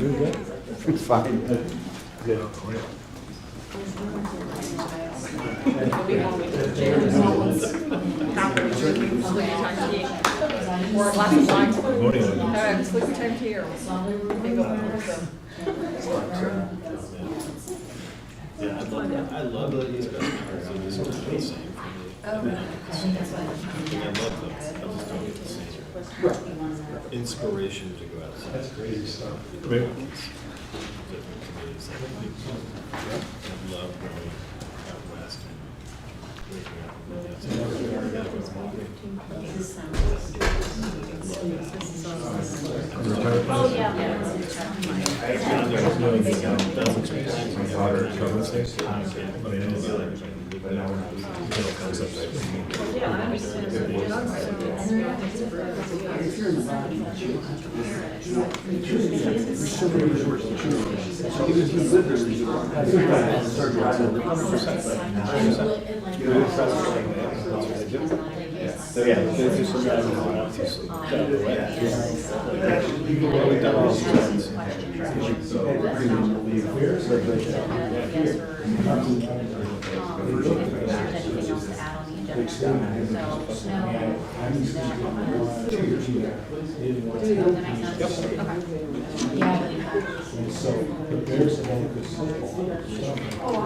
Fine. Good. Or a glass of wine. Voting on Sleepy time tea or bingo. Yeah, I love these guys. It's the same. I love them. I just don't get the same inspiration to go outside. That's crazy stuff. Different communities. I love going out west and waking up. Oh, yeah. So yeah, there's just some guys who want to sleep down the way. We've done all these So prepares the one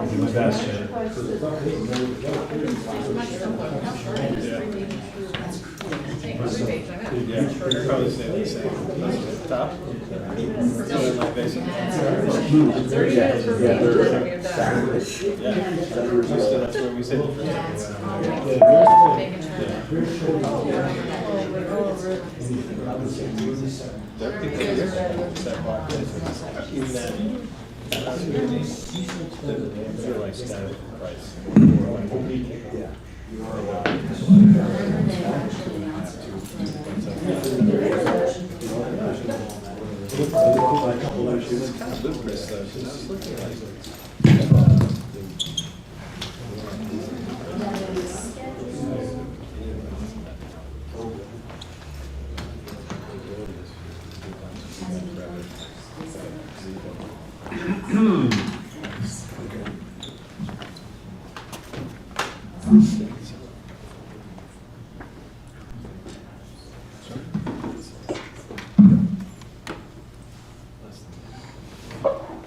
Do my best, Shannon. Yeah, you're probably saying the same. Top? Like basic. Yeah, that's where we sit. They're like standard price. It's kind of ludicrous though, 'cause I was looking at like.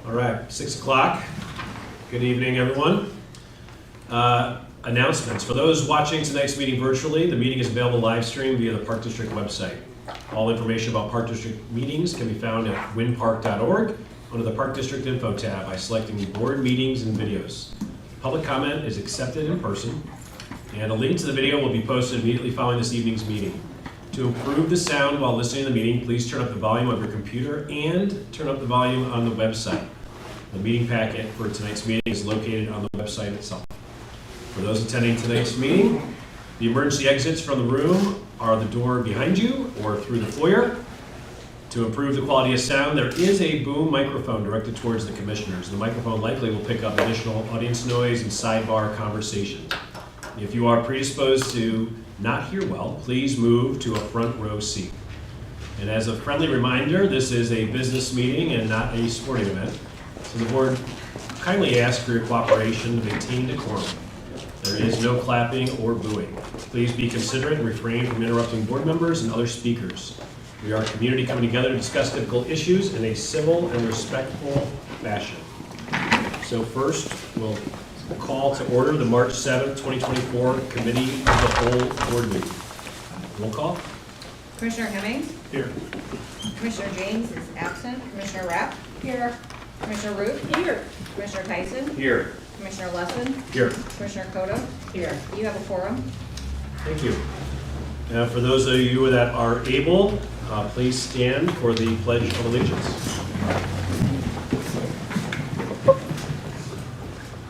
All right, 6 o'clock. Good evening, everyone. Announcements. For those watching tonight's meeting virtually, the meeting is available live stream via the Park District website. All information about Park District meetings can be found at winpark.org under the Park District Info tab by selecting board meetings and videos. Public comment is accepted in person, and a link to the video will be posted immediately following this evening's meeting. To improve the sound while listening to the meeting, please turn up the volume of your computer and turn up the volume on the website. The meeting packet for tonight's meeting is located on the website itself. For those attending tonight's meeting, the emergency exits from the room are the door behind you or through the foyer. To improve the quality of sound, there is a boom microphone directed towards the commissioners. The microphone likely will pick up additional audience noise and sidebar conversations. If you are predisposed to not hear well, please move to a front row seat. And as a friendly reminder, this is a business meeting and not a sporting event. So the board kindly asks for your cooperation to maintain decorum. There is no clapping or booing. Please be considerate and refrain from interrupting board members and other speakers. We are a community coming together to discuss difficult issues in a civil and respectful fashion. So first, we'll call to order the March 7th, 2024 Committee of the Whole Board meeting. Roll call. Commissioner Hemmings? Here. Commissioner James is absent. Commissioner Rapp? Here. Commissioner Root? Here. Commissioner Tyson? Here. Commissioner Lesson? Here. Commissioner Cota? Here. You have a quorum. Thank you. Now, for those of you that are able, please stand for the Pledge of Allegiance.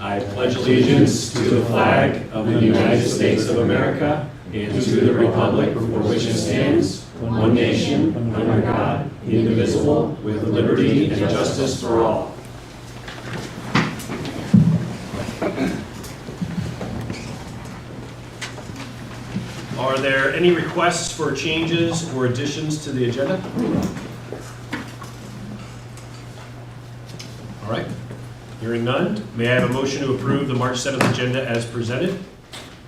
I pledge allegiance to the flag of the United States of America and to the republic for which it stands, one nation, under God, indivisible, with liberty and justice for all. Are there any requests for changes or additions to the agenda? All right. Hearing none, may I have a motion to approve the March 7th agenda as presented?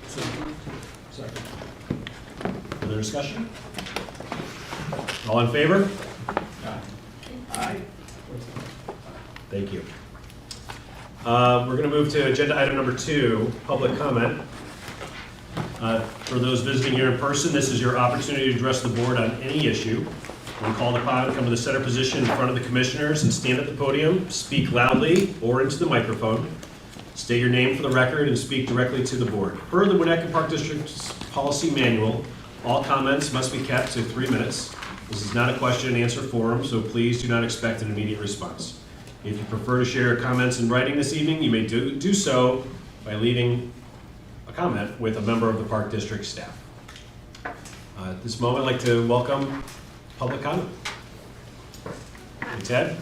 Second. Further discussion? All in favor? Aye. Thank you. We're going to move to agenda item number 2, public comment. For those visiting here in person, this is your opportunity to address the board on any issue. When called upon, come to the center position in front of the commissioners and stand at the podium, speak loudly or into the microphone. State your name for the record and speak directly to the board. Per the Winnetka Park District's policy manual, all comments must be kept to 3 minutes. This is not a question and answer forum, so please do not expect an immediate response. If you prefer to share comments in writing this evening, you may do so by leaving a comment with a member of the Park District staff. At this moment, I'd like to welcome public comment. Hey, Ted?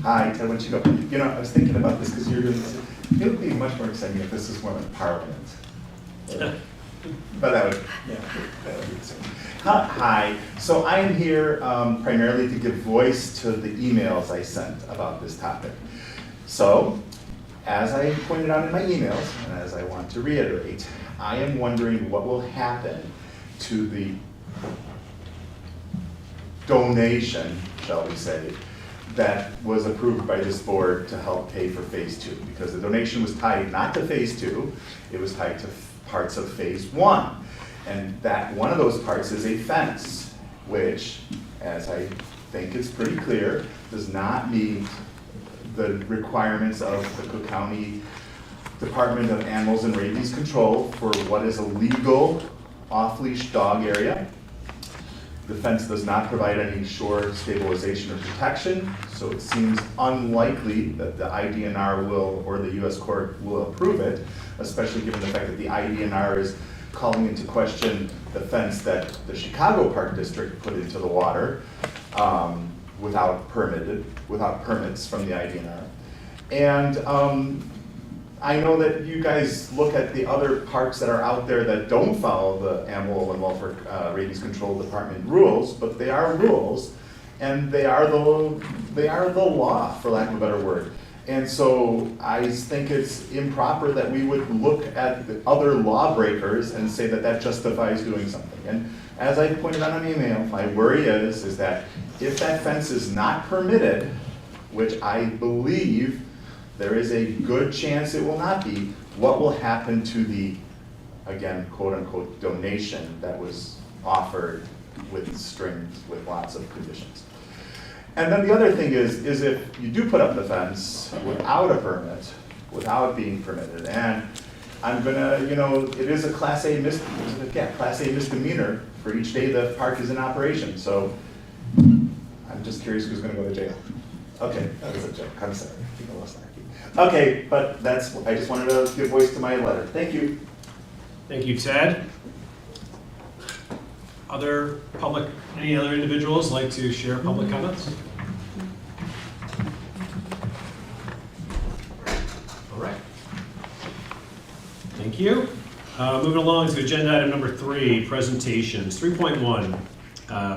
Hi, Ted Winchigo. You know, I was thinking about this because you're doing this. It would be much more exciting if this was more like Parliament. But that would, yeah, that would be exciting. Hi, so I am here primarily to give voice to the emails I sent about this topic. So, as I pointed out in my emails, and as I want to reiterate, I am wondering what will happen to the donation, shall we say, that was approved by this board to help pay for phase 2. Because the donation was tied not to phase 2, it was tied to parts of phase 1. And that one of those parts is a fence, which, as I think is pretty clear, does not meet the requirements of the Cook County Department of Animals and Rabies Control for what is a legal off-leash dog area. The fence does not provide any shore stabilization or protection, so it seems unlikely that the IDNR will, or the U.S. court will approve it, especially given the fact that the IDNR is calling into question the fence that the Chicago Park District put into the water without permits from the IDNR. And I know that you guys look at the other parks that are out there that don't follow the Animal and Welfare Rabies Control Department rules, but they are rules, and they are the law, for lack of a better word. And so I think it's improper that we would look at the other lawbreakers and say that that justifies doing something. And as I pointed out on email, my worry is that if that fence is not permitted, which I believe there is a good chance it will not be, what will happen to the, again, quote unquote, donation that was offered with strings, with lots of conditions? And then the other thing is if you do put up the fence without a permit, without being permitted, and I'm gonna, you know, it is a Class A misdemeanor for each day the park is in operation. So I'm just curious who's gonna go to jail. Okay, that was a joke, I'm sorry. People lost that. Okay, but that's, I just wanted to give voice to my letter. Thank you. Thank you, Ted. Any other individuals like to share public comments? All right. Thank you. Moving along to agenda item number 3, presentations. 3.1.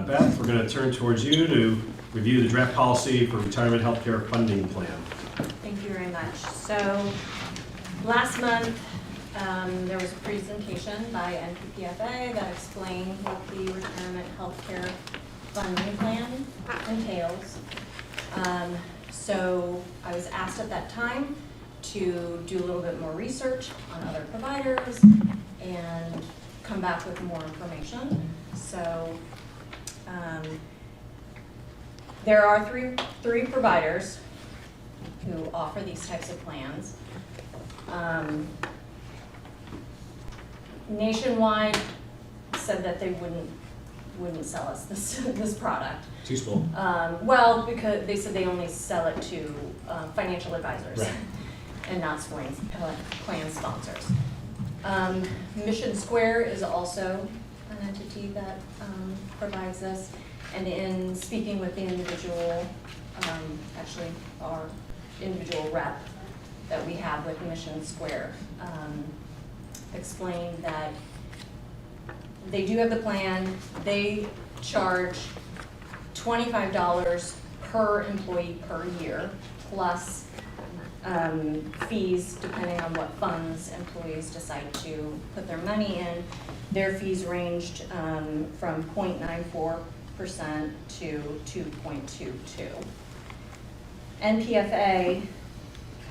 Beth, we're going to turn towards you to review the draft policy for retirement healthcare funding plan. Thank you very much. So last month, there was a presentation by NPPFA that explained what the retirement healthcare funding plan entails. So I was asked at that time to do a little bit more research on other providers and come back with more information. So there are three providers who offer these types of plans. Nationwide said that they wouldn't sell us this product. Too small. Well, because they said they only sell it to financial advisors, Right. and not plan sponsors. Mission Square is also an entity that provides this, and in speaking with the individual, actually our individual rep that we have with Mission Square, explained that they do have the plan. They charge $25 per employee per year, plus fees depending on what funds employees decide to put their money in. Their fees ranged from 0.94% to 2.22. NPFA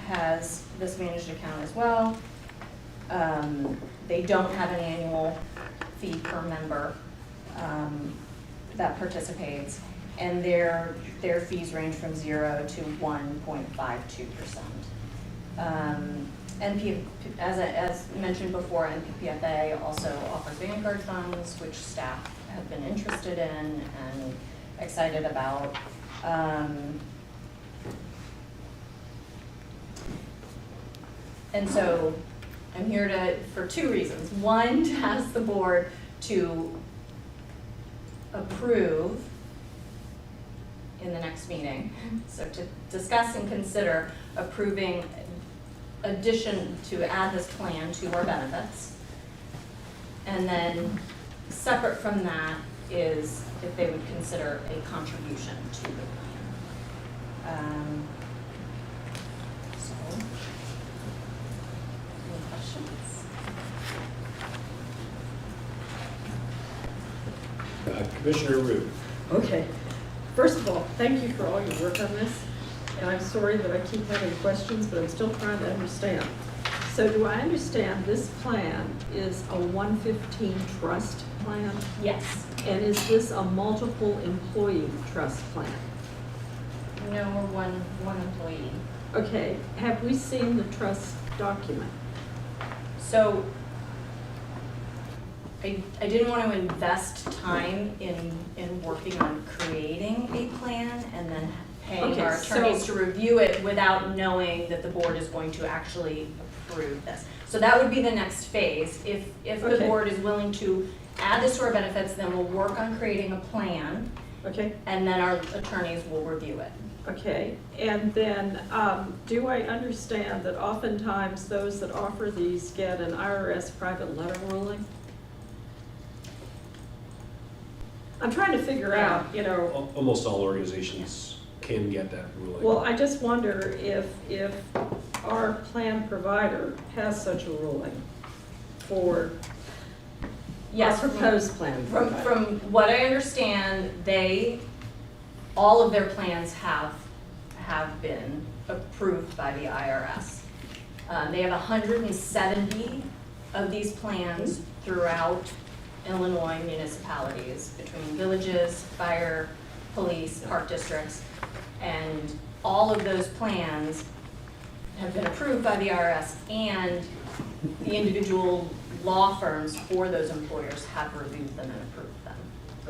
has this managed account as well. They don't have an annual fee per member that participates, and their fees range from 0 to 1.52%. As mentioned before, NPFA also offers Vanguard funds, which staff have been interested in and excited about. And so I'm here for two reasons. One, to ask the board to approve in the next meeting. So to discuss and consider approving addition to add this plan to our benefits. And then separate from that is if they would consider a contribution to the plan. So, any questions? Commissioner Root. Okay. First of all, thank you for all your work on this. And I'm sorry that I keep having questions, but I'm still trying to understand. So do I understand this plan is a 115 trust plan? Yes. And is this a multiple employee trust plan? No, we're one employee. Okay, have we seen the trust document? So I didn't want to invest time in working on creating a plan and then paying Okay, our attorneys to review it without knowing that the board is going to actually approve this. So that would be the next phase. If the Okay. board is willing to add this to our benefits, then we'll work on creating a plan, Okay, and then our attorneys will review it. okay. And then, do I understand that oftentimes those that offer these get an IRS private letter ruling? I'm trying to figure out, Almost all organizations can get that ruling. well, I just wonder if our plan provider has such a ruling for Yes, our proposed plan provider. From what I understand, all of their plans have been approved by the IRS. They have 170 of these plans throughout Illinois municipalities, between villages, fire, police, park districts, and all of those plans have been approved by the IRS, and the individual law firms for those employers have reviewed them and approved them.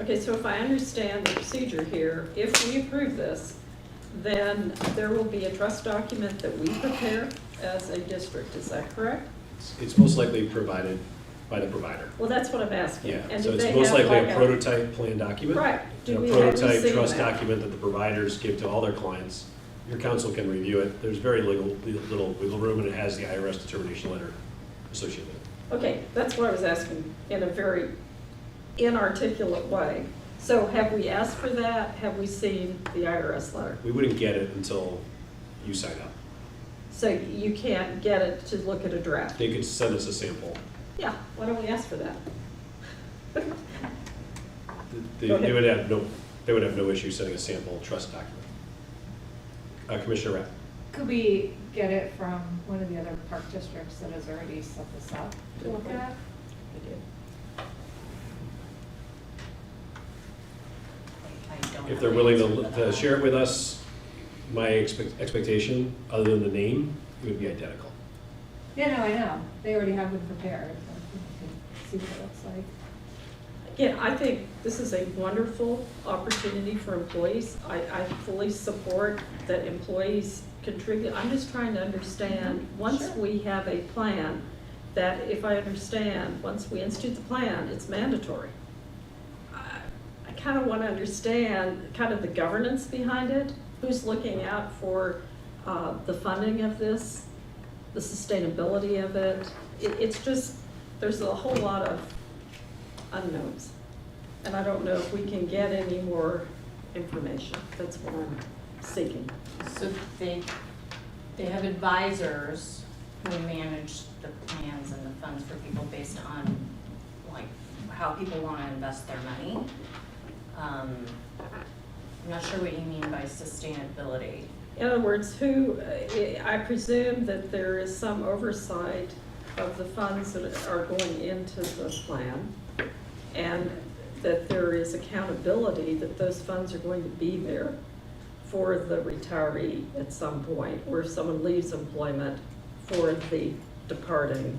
Okay, so if I understand the procedure here, if we approve this, then there will be a trust document that we prepare as a district, is that correct? It's most likely provided by the provider. Well, that's what I'm asking. Yeah, And so do it's they most have likely like a prototype plan document. Right. And Have a we prototype seen trust that? document that the providers give to all their clients. Your council can review it. There's very little wiggle room, and it has the IRS determination letter associated with it. Okay, that's what I was asking in a very inarticulate way. So have we asked for that? Have we seen the IRS letter? We wouldn't get it until you sign up. So you can't get it to look at a draft? They could send us a sample. Yeah, why don't we ask for that? They Go ahead. would have no issue sending a sample trust document. Commissioner Rapp. Could we get it from one of the other park districts that has already set this up to look at? I don't If have they're an willing answer for to that. share it with us, my expectation, other than the name, it would be identical. Yeah, no, I know. They already have them prepared. So we can see what it looks like. Yeah, I think this is a wonderful opportunity for employees. I fully support that employees contribute. I'm just trying to understand, once Sure. we have a plan, that if I understand, once we institute the plan, it's mandatory. I kind of want to understand kind of the governance behind it, who's looking out for the funding of this, the sustainability of it. It's just, there's a whole lot of unknowns. And I don't know if we can get any more information. That's what I'm seeking. So they have advisors who manage the plans and the funds for people based on like how people want to invest their money. I'm not sure what you mean by sustainability. In other words, I presume that there is some oversight of the funds that are going into the plan, and that there is accountability that those funds are going to be there for the retiree at some point, or if someone leaves employment for the departing.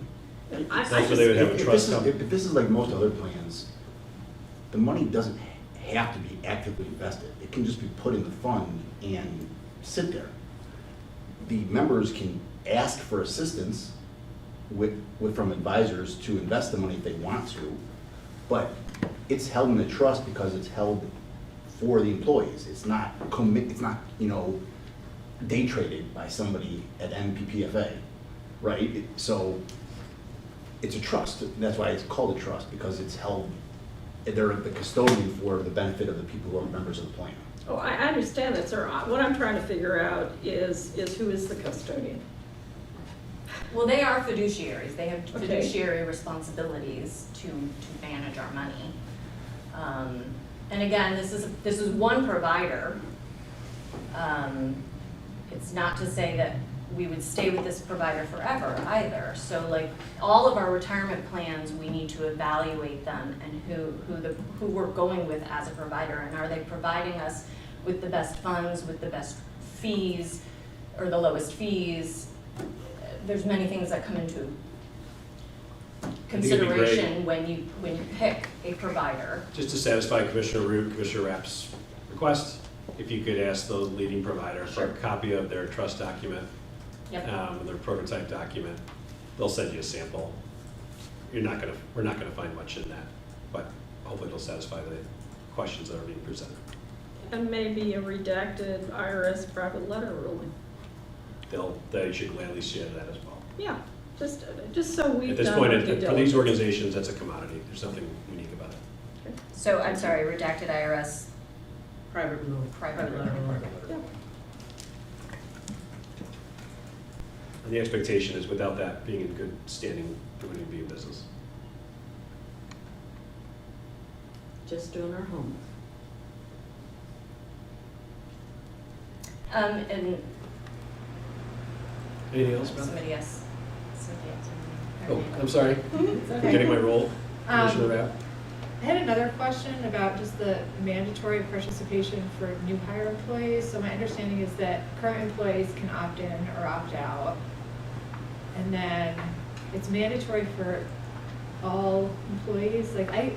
And That's where they would have a trust company. If this is like most other plans, the money doesn't have to be actively invested. It can just be put in the fund and sit there. The members can ask for assistance from advisors to invest the money if they want to, but it's held in a trust because it's held for the employees. It's not day traded by somebody at NPPFA, right? So it's a trust. That's why it's called a trust, because it's held, they're the custodian for the benefit of the people who are members of the plan. Oh, I understand that, sir. What I'm trying to figure out is who is the custodian? Well, they are fiduciaries. They have Okay. fiduciary responsibilities to manage our money. And again, this is one provider. It's not to say that we would stay with this provider forever either. So like all of our retirement plans, we need to evaluate them and who we're going with as a provider, and are they providing us with the best funds, with the best fees, or the lowest fees. There's many things that come into think it'd be great. consideration when you pick a provider. Just to satisfy Commissioner Root, Commissioner Rapp's request, if you could ask the leading provider for a copy of their trust document, Yep. their prototype document, they'll send you a sample. We're not gonna find much in that, but hopefully it'll satisfy the questions that are being presented. And maybe a redacted IRS private letter ruling. They should gladly share that as well. Yeah, just so we've At this done point, our due for these diligence. organizations, that's a commodity. There's nothing unique about it. So I'm sorry, redacted IRS Private ruling. private letter. Yeah. And the expectation is without that being in good standing, we wouldn't be in business. Just doing our homework. And Anything else, Beth? somebody else. Oh, I'm sorry. Okay. Getting my role, Commissioner Rapp. I had another question about just the mandatory participation for new hire employees. So my understanding is that current employees can opt in or opt out. And then it's mandatory for all employees. Like, I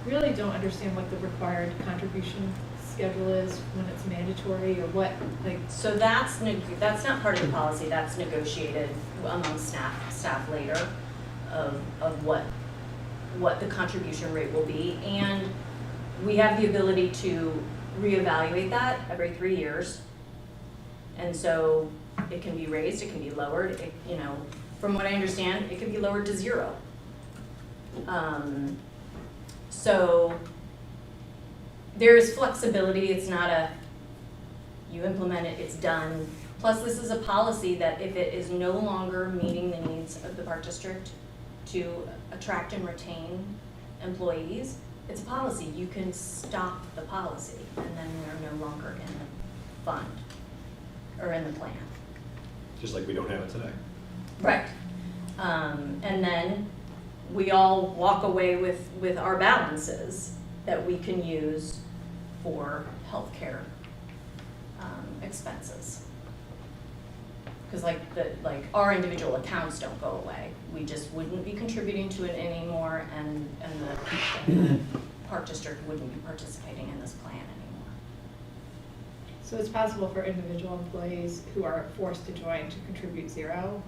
really don't understand what the required contribution schedule is when it's mandatory, or what, like, So that's not part of the policy, that's negotiated among staff later of what the contribution rate will be. And we have the ability to reevaluate that every 3 years. And so it can be raised, it can be lowered, from what I understand, it could be lowered to 0. So there is flexibility. It's not you implement it, it's done. Plus, this is a policy that if it is no longer meeting the needs of the Park District to attract and retain employees, it's a policy. You can stop the policy, and then they're no longer in the fund or in the plan. Just like we don't have it today. Right. And then we all walk away with our balances that we can use for healthcare expenses. Because like our individual accounts don't go away. We just wouldn't be contributing to it anymore, and the Park District wouldn't be participating in this plan anymore. so it's possible for individual employees who are forced to join to contribute 0?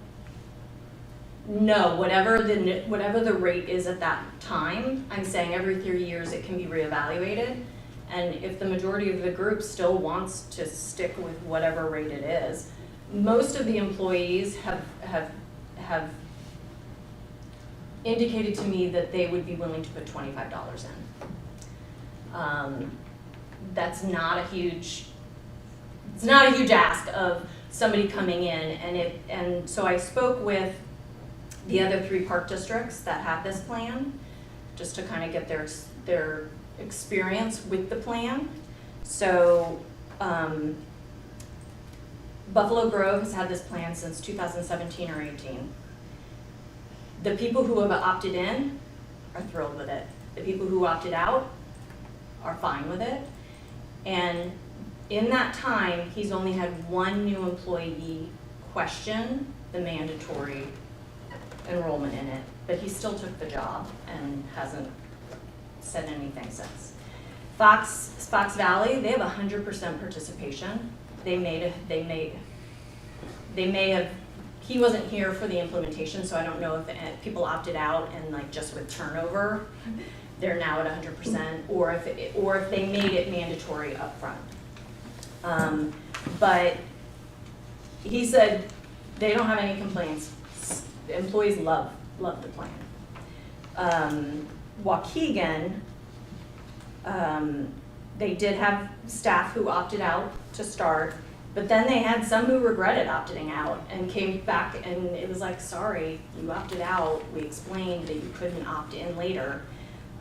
No, whatever the rate is at that time, I'm saying every 3 years it can be reevaluated. And if the majority of the group still wants to stick with whatever rate it is, most of the employees have indicated to me that they would be willing to put $25 in. that's not a huge, it's not a huge ask of somebody coming in, and so I spoke with the other 3 park districts that have this plan, just to kind of get their experience with the plan. So Buffalo Grove has had this plan since 2017 or 18. The people who have opted in are thrilled with it. The people who opted out are fine with it. And in that time, he's only had 1 new employee question the mandatory enrollment in it, but he still took the job and hasn't said anything since. Fox Valley, they have 100% participation. They may have, he wasn't here for the implementation, so I don't know if people opted out and like just with turnover, they're now at 100%, or if they made it mandatory upfront. But he said they don't have any complaints. The employees love the plan. Waukegan, they did have staff who opted out to start, but then they had some who regretted opting out and came back, and it was like, sorry, you opted out. We explained that you couldn't opt in later.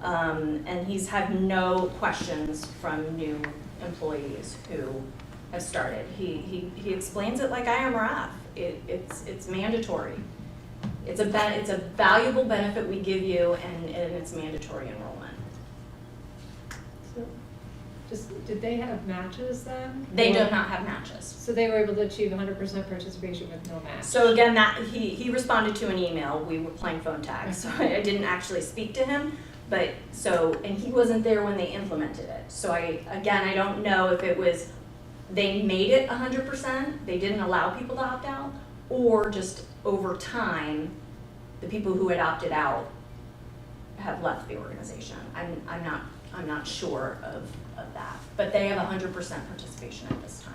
And he's had no questions from new employees who have started. He explains it like I am RAF. It's mandatory. It's a valuable benefit we give you, and it's mandatory enrollment. So, did they have matches then? They Or- do not have matches. So they were able to achieve 100% participation with no match? So again, that he responded to an email. We were playing phone tag, so I didn't actually speak to him. But and he wasn't there when they implemented it. So I don't know if it was they made it 100%, they didn't allow people to opt out, or just over time, the people who had opted out have left the organization. I'm not sure of that, but they have 100% participation at this time.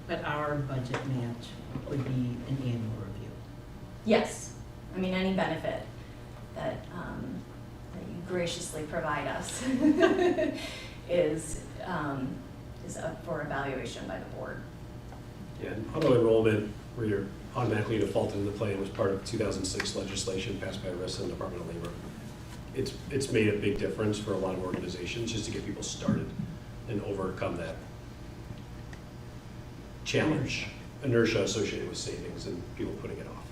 But our budget match would be an annual review. Yes, I mean any benefit that you graciously provide us is up for evaluation by the board. Yeah, and auto enrollment, where you're automatically defaulted in the plan, was part of 2006 legislation passed by ERISA and Department of Labor. It's made a big difference for a lot of organizations just to get people started and overcome that challenge, inertia associated with savings and people putting it off.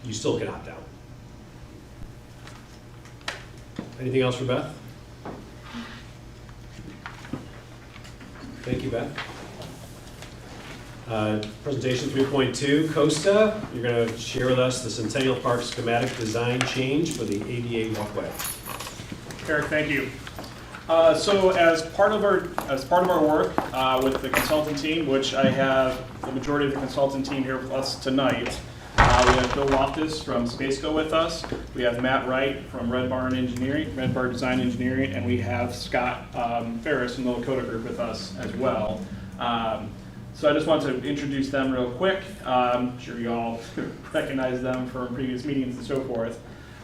You still can opt out. Anything else for Beth? Thank you, Beth. Presentation 3.2, Costa, you're going to share with us the Centennial Park schematic design change for the ADA walkway. Eric, thank you. So as part of our work with the consultant team, which I have the majority of the consultant team here with us tonight, we have Bill Loftus from Spaceco with us. We have Matt Wright from Red Bar Design Engineering, and we have Scott Ferris from the Lakota Group with us as well. So I just want to introduce them real quick. I'm sure you all recognize them from previous meetings and so forth.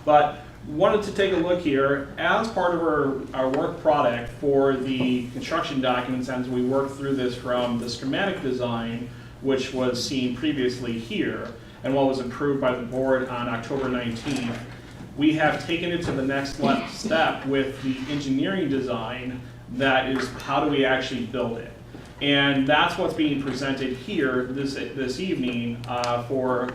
But wanted to take a look here as part of our work product for the construction documents as we work through this from the schematic design, which was seen previously here and what was approved by the board on October 19th. We have taken it to the next step with the engineering design, that is how do we actually build it. And that's what's being presented here this evening for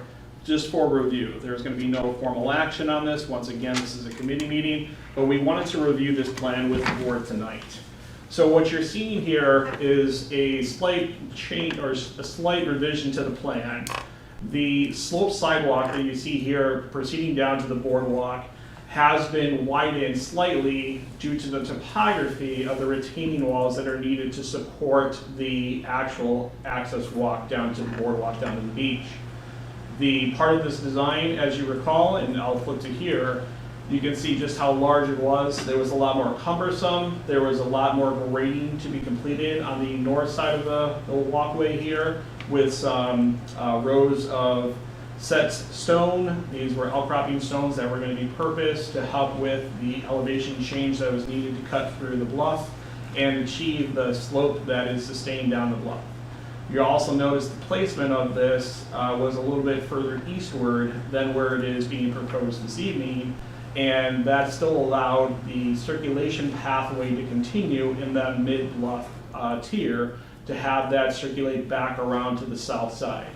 review. There's going to be no formal action on this. Once again, this is a committee meeting, but we wanted to review this plan with the board tonight. So what you're seeing here is a slight change or a slight revision to the plan. The slope sidewalk that you see here proceeding down to the boardwalk has been widened slightly due to the topography of the retaining walls that are needed to support the actual access walk down to the boardwalk down to the beach. The part of this design, as you recall, and I'll flip to here, you can see just how large it was. There was a lot more cumbersome. There was a lot more grading to be completed on the north side of the walkway here with some rows of set stone. These were outcropping stones that were going to be purposed to help with the elevation change that was needed to cut through the bluff. and achieve the slope that is sustained down the bluff. You also notice the placement of this was a little bit further eastward than where it is being proposed this evening, and that still allowed the circulation pathway to continue in that mid-bluff tier to have that circulate back around to the south side.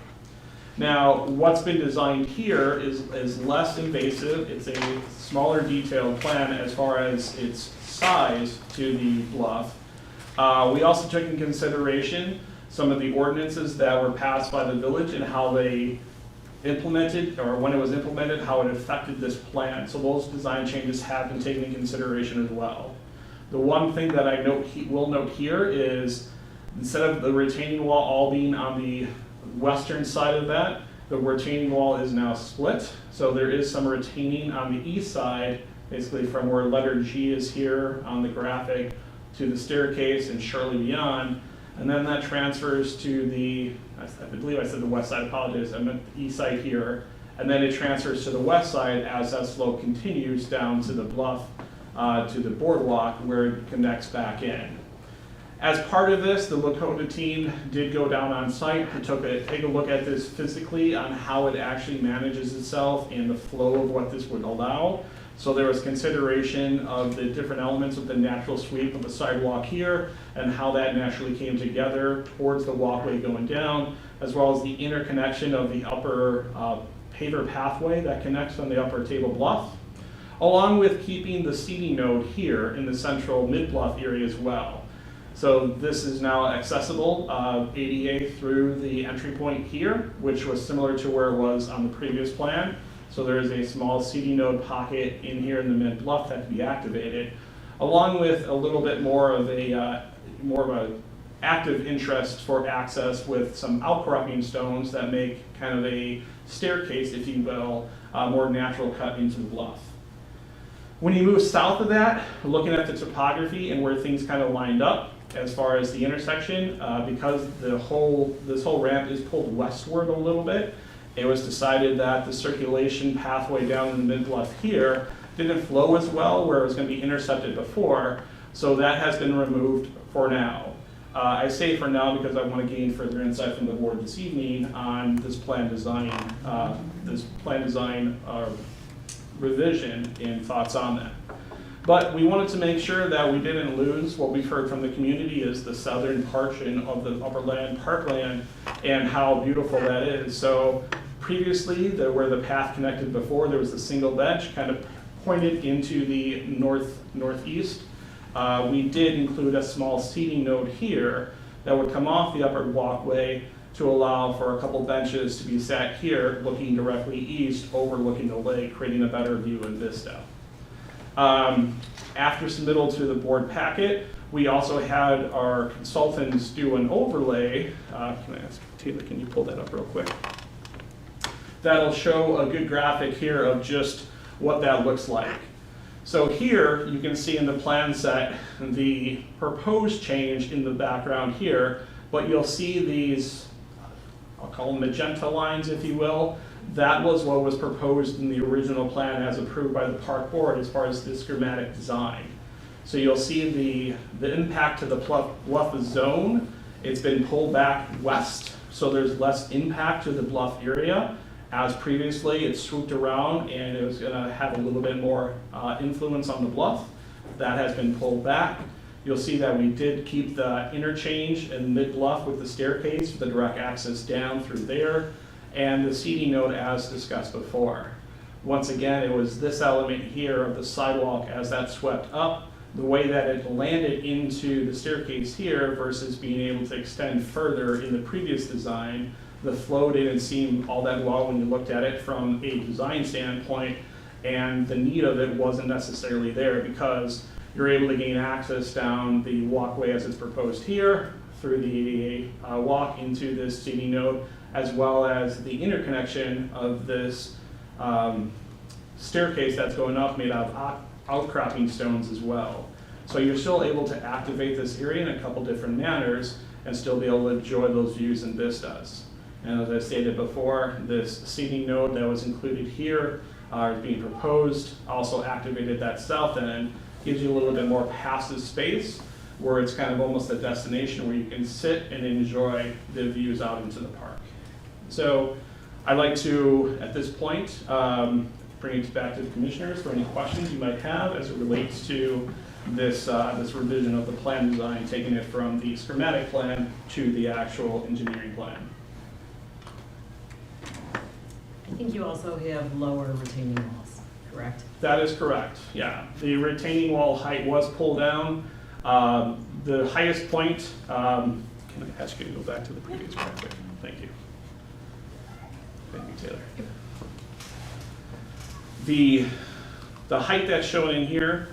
Now, what's been designed here is less invasive. It's a smaller detailed plan as far as its size to the bluff. We also took in consideration some of the ordinances that were passed by the village and how they implemented, or when it was implemented, how it affected this plan. So those design changes have been taken into consideration as well. The one thing that I will note here is instead of the retaining wall all being on the western side of that, the retaining wall is now split. So there is some retaining on the east side, basically from where letter G is here on the graphic to the staircase and shortly beyond. And then that transfers to the, I believe I said the west side, I apologize, I meant the east side here. And then it transfers to the west side as that slope continues down to the bluff, to the boardwalk where it connects back in. As part of this, the Lakota team did go down on site to take a look at this physically on how it actually manages itself and the flow of what this would allow. So there was consideration of the different elements of the natural sweep of the sidewalk here and how that naturally came together towards the walkway going down, as well as the interconnection of the upper paver pathway that connects on the upper table bluff, along with keeping the seating node here in the central mid-bluff area as well. So this is now accessible ADA through the entry point here, which was similar to where it was on the previous plan. So there is a small seating node pocket in here in the mid bluff that can be activated, along with a little bit more of an active interest for access with some outcropping stones that make kind of a staircase, if you will, more natural cut into the bluff. When you move south of that, looking at the topography and where things kind of lined up as far as the intersection, because this whole ramp is pulled westward a little bit, it was decided that the circulation pathway down in the mid-bluff here didn't flow as well where it was going to be intercepted before, so that has been removed for now. I say for now because I want to gain further insight from the board this evening on this plan design revision and thoughts on that. But we wanted to make sure that we didn't lose what we've heard from the community is the southern portion of the upperland parkland and how beautiful that is. So previously, where the path connected before, there was a single bench kind of pointed into the northeast. We did include a small seating node here that would come off the upper walkway to allow for a couple benches to be sat here looking directly east, overlooking the lake, creating a better view and vista. After submittal to the board packet, we also had our consultants do an overlay. Can I ask Taylor, can you pull that up real quick? That'll show a good graphic here of just what that looks like. So here you can see in the plan set the proposed change in the background here, but you'll see these, I'll call them magenta lines, if you will. That was what was proposed in the original plan as approved by the park board as far as the schematic design. So you'll see the impact to the bluff zone. It's been pulled back west, so there's less impact to the bluff area. As previously, it swooped around and it was gonna have a little bit more influence on the bluff. That has been pulled back. You'll see that we did keep the interchange in mid-bluff with the staircase, the direct access down through there, and the seating node as discussed before. Once again, it was this element here of the sidewalk as that swept up, the way that it landed into the staircase here versus being able to extend further in the previous design. The flow didn't seem all that well when you looked at it from a design standpoint, and the need of it wasn't necessarily there because you're able to gain access down the walkway as it's proposed here through the ADA walk into this seating node, as well as the interconnection of this staircase that's going up made out of outcropping stones as well. So you're still able to activate this area in a couple different manners and still be able to enjoy those views and vistas. And as I stated before, this seating node that was included here is being proposed, also activated that south end, gives you a little bit more passive space, where it's kind of almost a destination where you can sit and enjoy the views out into the park. So I'd like to, at this point, bring it back to the commissioners for any questions you might have as it relates to this revision of the plan design, taking it from the schematic plan to the actual engineering plan. I think you also have lower retaining walls, correct? That is correct, yeah. The retaining wall height was pulled down. The highest point, can I ask you to go back to the previous graphic? Thank you. Thank you, Taylor. The height that's shown in here,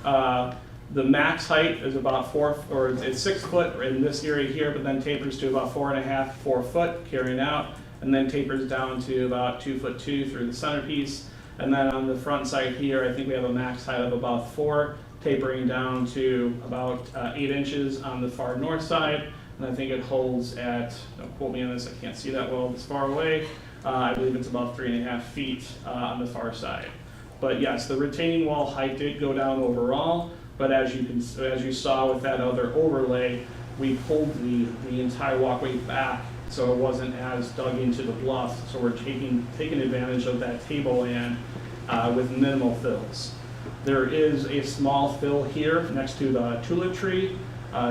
the max height is about it's 6 foot in this area here, but then tapers to about 4.5, 4 foot carrying out, and then tapers down to about 2'2" through the centerpiece. And then on the front side here, I think we have a max height of about 4, tapering down to about 8 inches on the far north side. And I think it holds at, don't quote me on this, I can't see that well this far away. I believe it's about 3.5 feet on the far side. But yes, the retaining wall height did go down overall, but as you saw with that other overlay, we pulled the entire walkway back so it wasn't as dug into the bluff. So we're taking advantage of that tableland with minimal fills. There is a small fill here next to the tulip tree.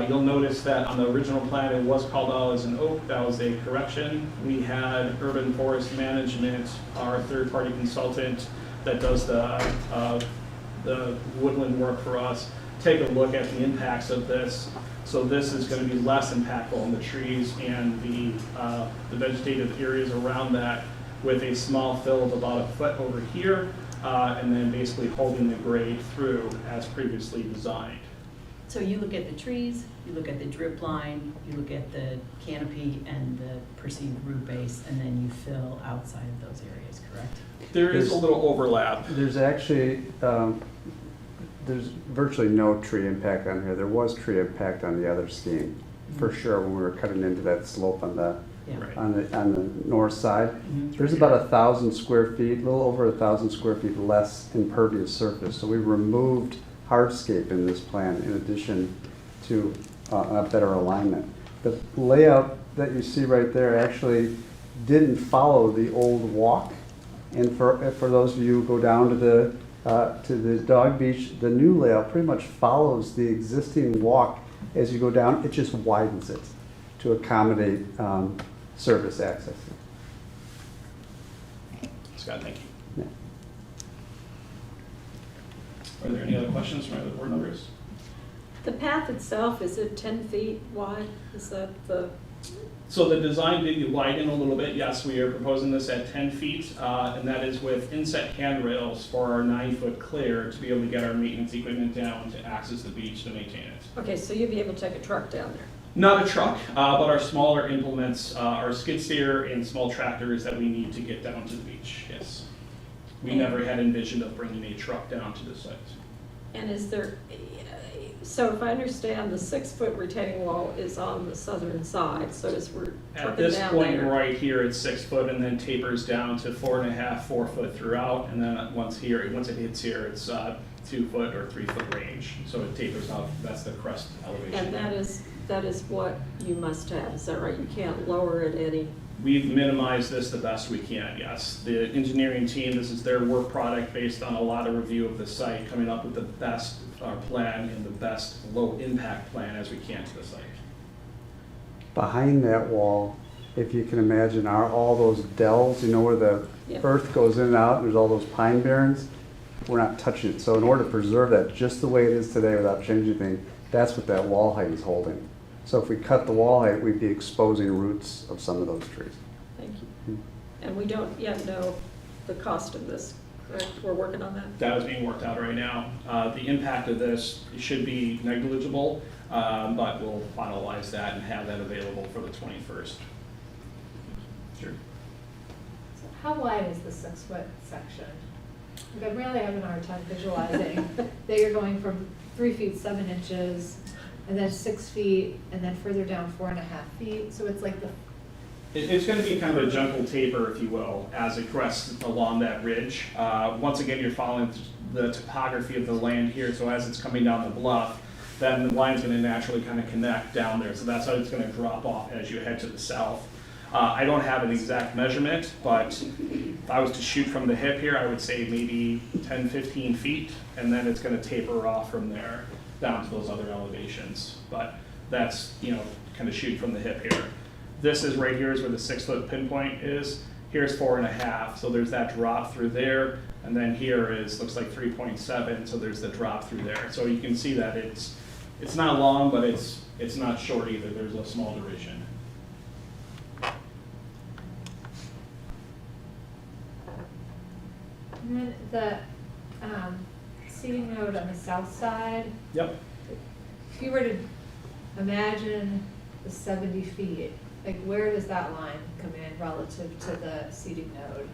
You'll notice that on the original plan it was called out as an oak. That was a correction. We had Urban Forest Management, our third-party consultant that does the woodland work for us, take a look at the impacts of this. So this is going to be less impactful on the trees and the vegetative areas around that, with a small fill of about 1 foot over here, and then basically holding the grade through as previously designed. So you look at the trees, you look at the drip line, you look at the canopy and the perceived root base, and then you fill outside of those areas, correct? There is a little overlap. There's actually, there's virtually no tree impact on here. There was tree impact on the other scheme, for sure, when we were cutting into that slope on the Yeah. Right. on the north side. There's about 1,000 square feet, a little over 1,000 square feet less impervious surface. So we removed hardscape in this plan in addition to a better alignment. The layout that you see right there actually didn't follow the old walk. And for those of you who go down to the dog beach, the new layout pretty much follows the existing walk as you go down. It just widens it to accommodate service access. Scott, thank you. Yeah. Are there any other questions from other board members? The path itself, is it 10 feet wide? Is that the, So the design did widen a little bit. Yes, we are proposing this at 10 feet, and that is with inset handrails for our 9-foot clear to be able to get our maintenance equipment down to access the beach to maintain it. okay, so you'd be able to take a truck down there? Not a truck, but our smaller implements, our skid steer and small tractors that we need to get down to the beach, yes. We never had envisioned of bringing a truck down to the site. And is there, so if I understand, the 6-foot retaining wall is on the southern side, so as we're At trucking this down point there. right here, it's 6 foot and then tapers down to 4.5, 4 foot throughout. And then once it hits here, it's 2 foot or 3 foot range. So it tapers out, that's the crest elevation. And that is what you must have, is that right? You can't lower it any, We've minimized this the best we can, yes. The engineering team, this is their work product based on a lot of review of the site, coming up with the best plan and the best low impact plan as we can to the site. Behind that wall, if you can imagine, are all those dells, you know, where the Yeah. earth goes in and out, there's all those pine barrens. We're not touching it. So in order to preserve that just the way it is today without changing anything, that's what that wall height is holding. So if we cut the wall height, we'd be exposing roots of some of those trees. thank you. And we don't yet know the cost of this, correct? We're working on that? That is being worked out right now. The impact of this should be negligible, but we'll finalize that and have that available for the 21st. Sure. So how wide is the 6-foot section? Like, I'm really having a hard time visualizing that you're going from 3 feet 7 inches, and then 6 feet, and then further down 4.5 feet. So it's like the It's going to be kind of a gentle taper, if you will, as it crests along that ridge. Once again, you're following the topography of the land here, so as it's coming down the bluff, then the line's gonna naturally kind of connect down there. So that's how it's gonna drop off as you head to the south. I don't have an exact measurement, but if I was to shoot from the hip here, I would say maybe 10, 15 feet, and then it's gonna taper off from there down to those other elevations. But that's, kind of shoot from the hip here. This is right here is where the 6-foot pinpoint is. Here's 4.5, so there's that drop through there. And then here is, looks like 3.7, so there's the drop through there. So you can see that it's not long, but it's not short either. There's a small duration. And then the seating node on the south side, Yep. if you were to imagine the 70 feet, like where does that line come in relative to the seating node?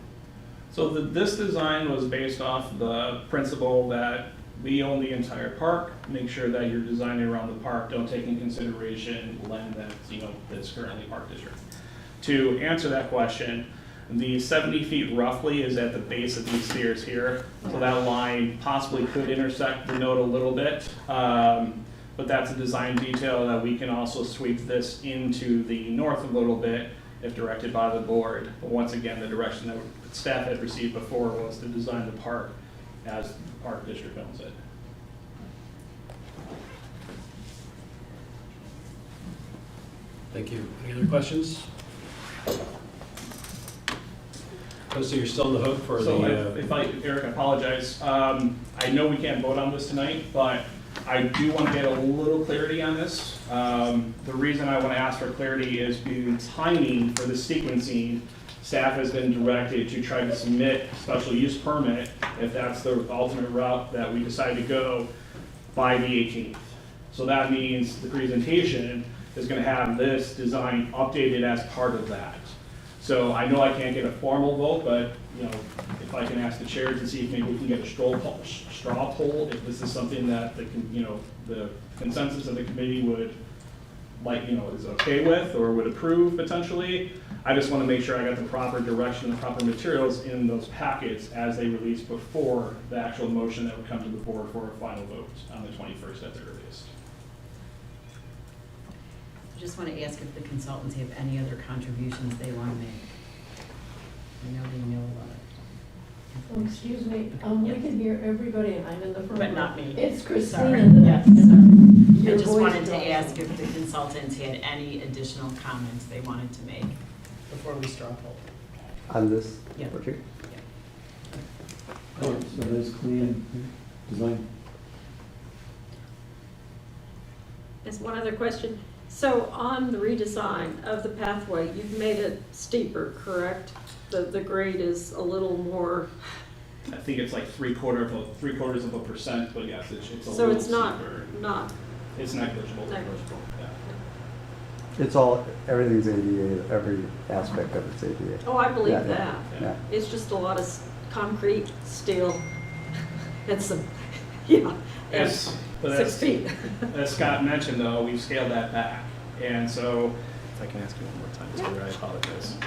So this design was based off the principle that we own the entire park. Make sure that you're designing around the park. Don't take in consideration land that's currently park district. To answer that question, the 70 feet roughly is at the base of these stairs here. So that line possibly could intersect the node a little bit. But that's a design detail that we can also sweep this into the north a little bit if directed by the board. But once again, the direction that staff had received before was to design the park as the park district owns it. Thank you. Any other questions? Oh, so you're still on the hook for So the... Eric, I apologize. I know we can't vote on this tonight, but I do want to get a little clarity on this. The reason I want to ask for clarity is the timing for the sequencing. Staff has been directed to try to submit special use permit, if that's the ultimate route that we decide to go, by the 18th. So that means the presentation is going to have this design updated as part of that. So I know I can't get a formal vote, but if I can ask the chair to see if maybe we can get a straw poll, if this is something that the consensus of the committee would is okay with or would approve potentially. I just want to make sure I got the proper direction, the proper materials in those packets as they release before the actual motion that would come to the board for a final vote on the 21st at the earliest. I just want to ask if the consultants have any other contributions they want to make. I know they know a lot. Oh, excuse me, we can hear everybody, and I'm in the front row. But not me. It's Sorry. Christina. Yes, sorry. Your I just voice wanted to dropped. ask if the consultants had any additional comments they wanted to make before we straw poll. On this Yeah. project? Oh, so that's clean design. There's one other question. So on the redesign of the pathway, you've made it steeper, correct? The grade is a little more, I think it's like 3/4 of a percent, but yes, it's a so little it's not, steeper. It's negligible. Negligible. Yeah. It's everything's ADA, every aspect of it's ADA. oh, I believe Yeah, that. Yeah. It's just a lot of concrete, steel, and some, yeah, and Yes, but 6 feet. As Scott mentioned, though, we've scaled that back. And so, if I can ask you one more time, Mr. I apologize.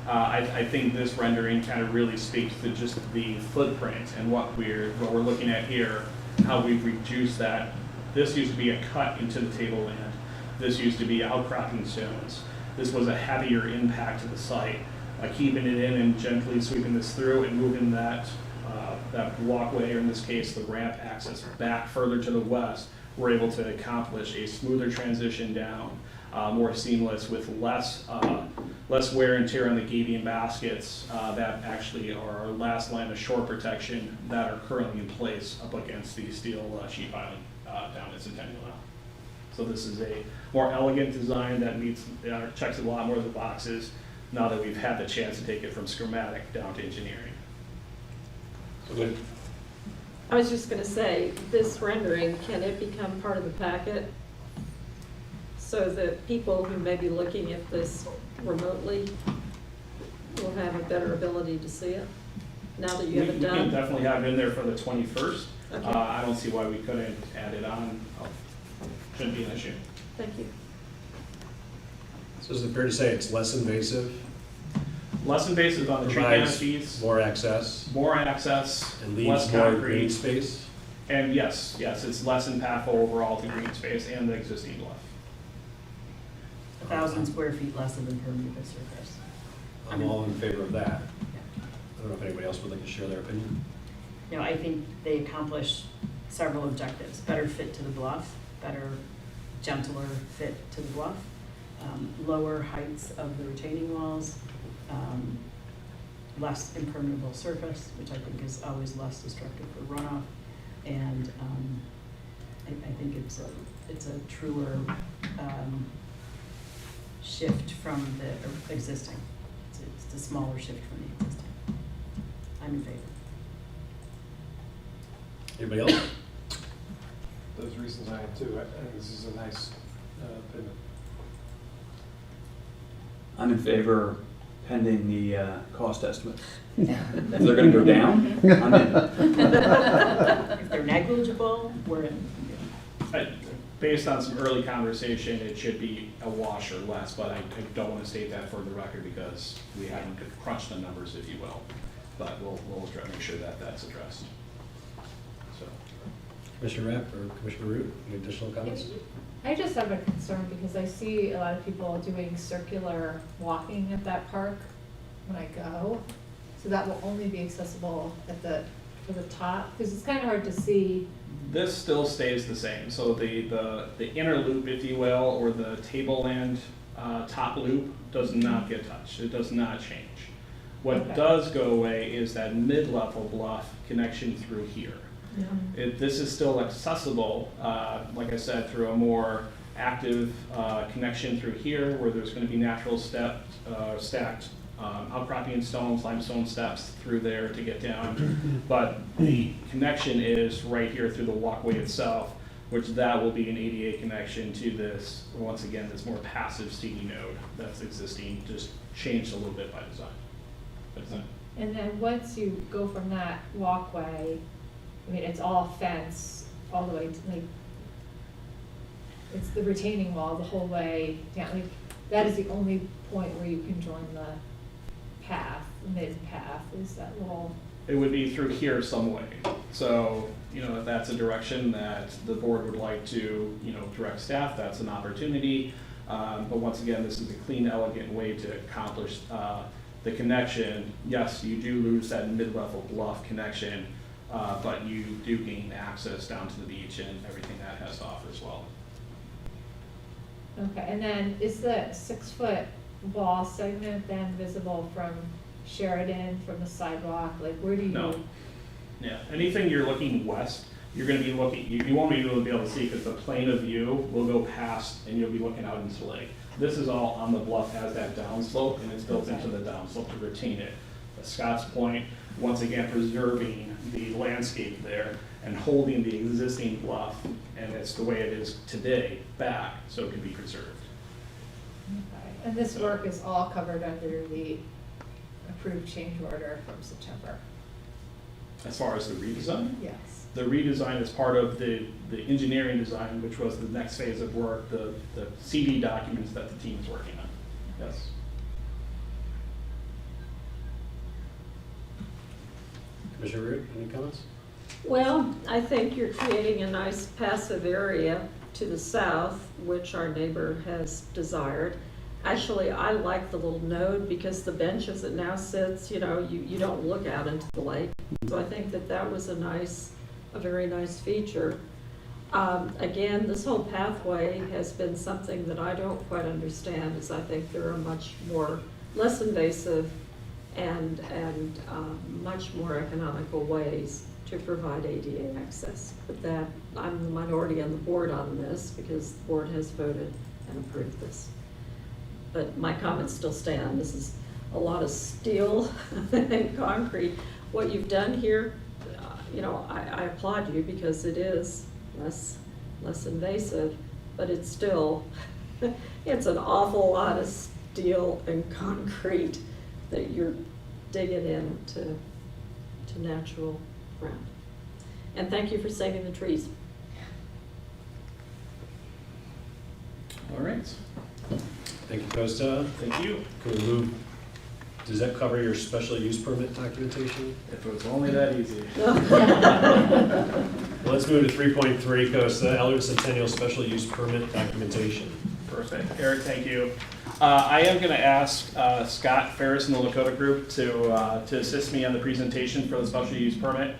I think this rendering kind of really speaks to just the footprint and what we're looking at here, how we've reduced that. This used to be a cut into the tableland. This used to be outcropping stones. This was a heavier impact to the site. By keeping it in and gently sweeping this through and moving that walkway, or in this case, the ramp access back further to the west, we're able to accomplish a smoother transition down, more seamless with less wear and tear on the gabion baskets that actually are our last line of shore protection that are currently in place up against the steel sheet piling down at Centennial now. So this is a more elegant design that checks a lot more of the boxes now that we've had the chance to take it from schematic down to engineering. So good. I was just gonna say, this rendering, can it become part of the packet? So that people who may be looking at this remotely will have a better ability to see it, now that you have it We can done? definitely have it in there for the 21st. Okay. I don't see why we couldn't add it on. Shouldn't be an issue. Thank you. So is it fair to say it's less invasive, Less invasive on the tree provides canopies, more access, more access, and less leaves more concrete. green space? And yes, it's less impactful overall to green space and the existing bluff. 1,000 square feet less of impermeable surface. I'm all in favor of that. I don't know if anybody else would like to share their opinion. You know, I think they accomplish several objectives: better fit to the bluff, better, gentler fit to the bluff, lower heights of the retaining walls, less impermeable surface, which I think is always less destructive for runoff, and I think it's a truer shift from the existing. It's a smaller shift from the existing. I'm in favor. Anybody else? Those reasons I am too. I think this is a nice pivot. I'm in favor pending the cost estimates. If they're gonna go down, I'm in. If they're negligible, we're in. Based on some early conversation, it should be a wash or less, but I don't want to state that for the record because we haven't crunched the numbers, if you will. But we'll try to make sure that that's addressed. So, Commissioner Rapp or Commissioner Root, any additional comments? I just have a concern because I see a lot of people doing circular walking at that park when I go. So that will only be accessible at for the top, because it's kind of hard to see. this still stays the same. So the inner loop, if you will, or the tableland top loop does not get touched. It does not change. What Okay. does go away is that mid-level bluff connection through here. This is still accessible, like I said, through a more active connection through here where there's going to be natural stacked outcropping stones, limestone steps through there to get down. But the connection is right here through the walkway itself, which that will be an ADA connection to this, once again, this more passive seating node that's existing, just changed a little bit by design. And then once you go from that walkway, I mean, it's all fence all the way to like, it's the retaining wall the whole way down. Like, that is the only point where you can join the path, mid-path, is that little. It would be through here some way. So, if that's a direction that the board would like to, direct staff, that's an opportunity. But once again, this is a clean, elegant way to accomplish the connection. Yes, you do lose that mid-level bluff connection, but you do gain access down to the beach and everything that has to offer as well. Okay, and then is the 6-foot wall segment then visible from Sheridan, from the sidewalk? Like, where do you? No. Yeah, anything you're looking west, you're gonna be looking, you won't be able to see because the plane of view will go past and you'll be looking out into the lake. This is all on the bluff, has that downslope, and it's built into the downslope to retain it. At Scott's point, once again, preserving the landscape there and holding the existing bluff, and it's the way it is today, back, so it can be preserved. Okay, and this work is all covered under the approved change order from September? As far as the redesign? Yes. The redesign is part of the engineering design, which was the next phase of work, the CD documents that the team is working on. Yes. Commissioner Root, any comments? Well, I think you're creating a nice passive area to the south, which our neighbor has desired. Actually, I like the little node because the bench as it now sits, you don't look out into the lake. So I think that was a very nice feature. Again, this whole pathway has been something that I don't quite understand, as I think there are much less invasive and much more economical ways to provide ADA access. But that, I'm the minority on the board on this because the board has voted and approved this. But my comments still stand. This is a lot of steel and concrete. What you've done here, I applaud you because it is less invasive, but it's still, it's an awful lot of steel and concrete that you're digging into natural ground. And thank you for saving the trees. All right. Thank you, Costa. Thank you. Can we move, does that cover your special use permit documentation? If it was only that easy. Well, Let's move to 3.3, the Elder Centennial Special Use Permit documentation. Perfect. Eric, thank you. I am going to ask Scott Ferris and the Lakota Group to assist me on the presentation for the special use permit.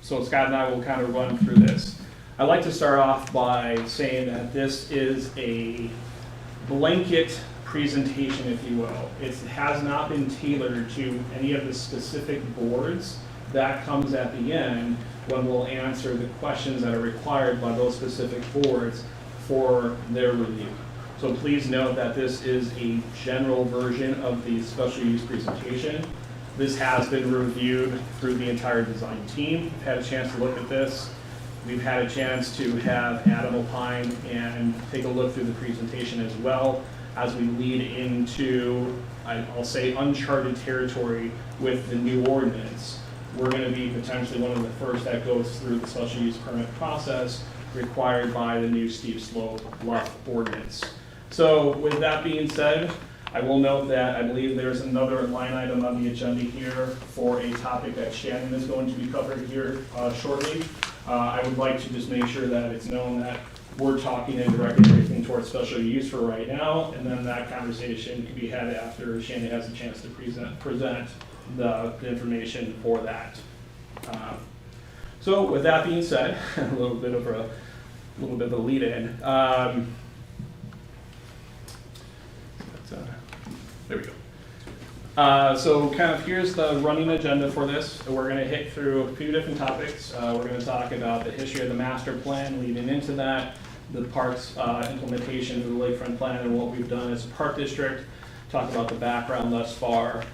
So Scott and I will kind of run through this. I'd like to start off by saying that this is a blanket presentation, if you will. It has not been tailored to any of the specific boards. That comes at the end when we'll answer the questions that are required by those specific boards for their review. So please note that this is a general version of the special use presentation. This has been reviewed through the entire design team. We've had a chance to look at this. We've had a chance to have Adam opine and take a look through the presentation as well as we lead into, I'll say, uncharted territory with the new ordinance. We're going to be potentially one of the first that goes through the special use permit process required by the new steep slope bluff ordinance. So with that being said, I will note that I believe there's another line item on the agenda here for a topic that Shannon is going to be covering here shortly. I would like to just make sure that it's known that we're talking and directing everything towards special use for right now, and then that conversation can be had after Shannon has a chance to present the information for that. So with that being said, a little bit of a lead-in. There we go. So kind of here's the running agenda for this. We're going to hit through a few different topics. We're going to talk about the history of the master plan, leading into that, the parks implementation of the lakefront plan and what we've done as a park district, talk about the background thus far,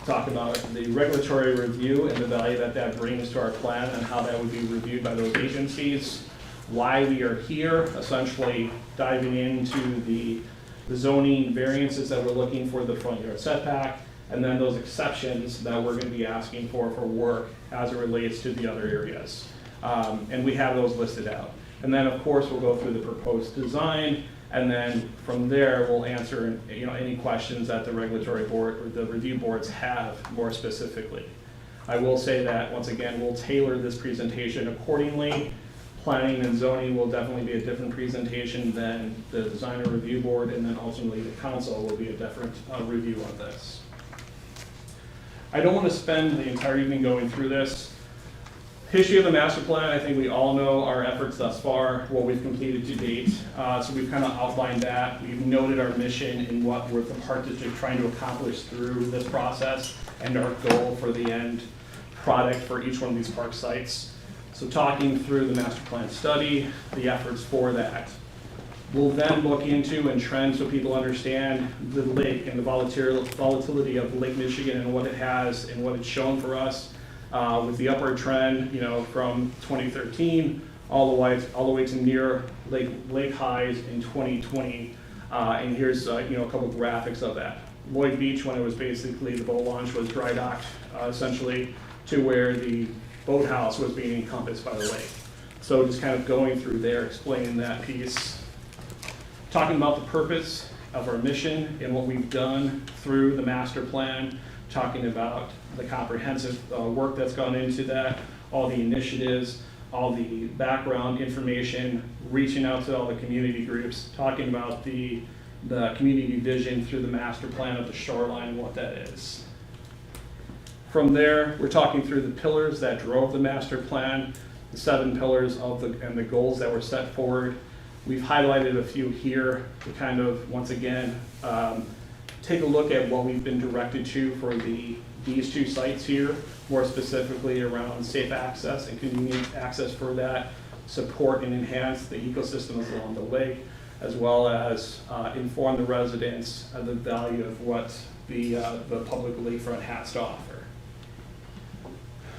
talk about the regulatory review and the value that that brings to our plan and how that would be reviewed by those agencies, why we are here, essentially diving into the zoning variances that we're looking for the front yard setback, and then those exceptions that we're going to be asking for work as it relates to the other areas. And we have those listed out. And then of course we'll go through the proposed design, and then from there we'll answer any questions that the regulatory board or the review boards have more specifically. I will say that once again we'll tailor this presentation accordingly. Planning and zoning will definitely be a different presentation than the design and review board, and then ultimately the council will be a different review of this. I don't want to spend the entire evening going through this. History of the master plan, I think we all know our efforts thus far, what we've completed to date. So we've kind of outlined that. We've noted our mission and what we're the park district trying to accomplish through this process and our goal for the end product for each one of these park sites. So talking through the master plan study, the efforts for that. We'll then look into and trend so people understand the lake and the volatility of Lake Michigan and what it has and what it's shown for us with the upward trend, from 2013 all the way to near lake highs in 2020. And here's a couple graphics of that. Lloyd Beach, when it was basically the boat launch was dry docked essentially to where the boathouse was being encompassed by the lake. So just kind of going through there, explaining that piece. Talking about the purpose of our mission and what we've done through the master plan, talking about the comprehensive work that's gone into that, all the initiatives, all the background information, reaching out to all the community groups, talking about the community vision through the master plan of the shoreline and what that is. From there, we're talking through the pillars that drove the master plan, the 7 pillars and the goals that were set forward. We've highlighted a few here to kind of, once again, take a look at what we've been directed to for these 2 sites here, more specifically around safe access and convenient access for that, support and enhance the ecosystems along the lake, as well as inform the residents of the value of what the public lakefront has to offer.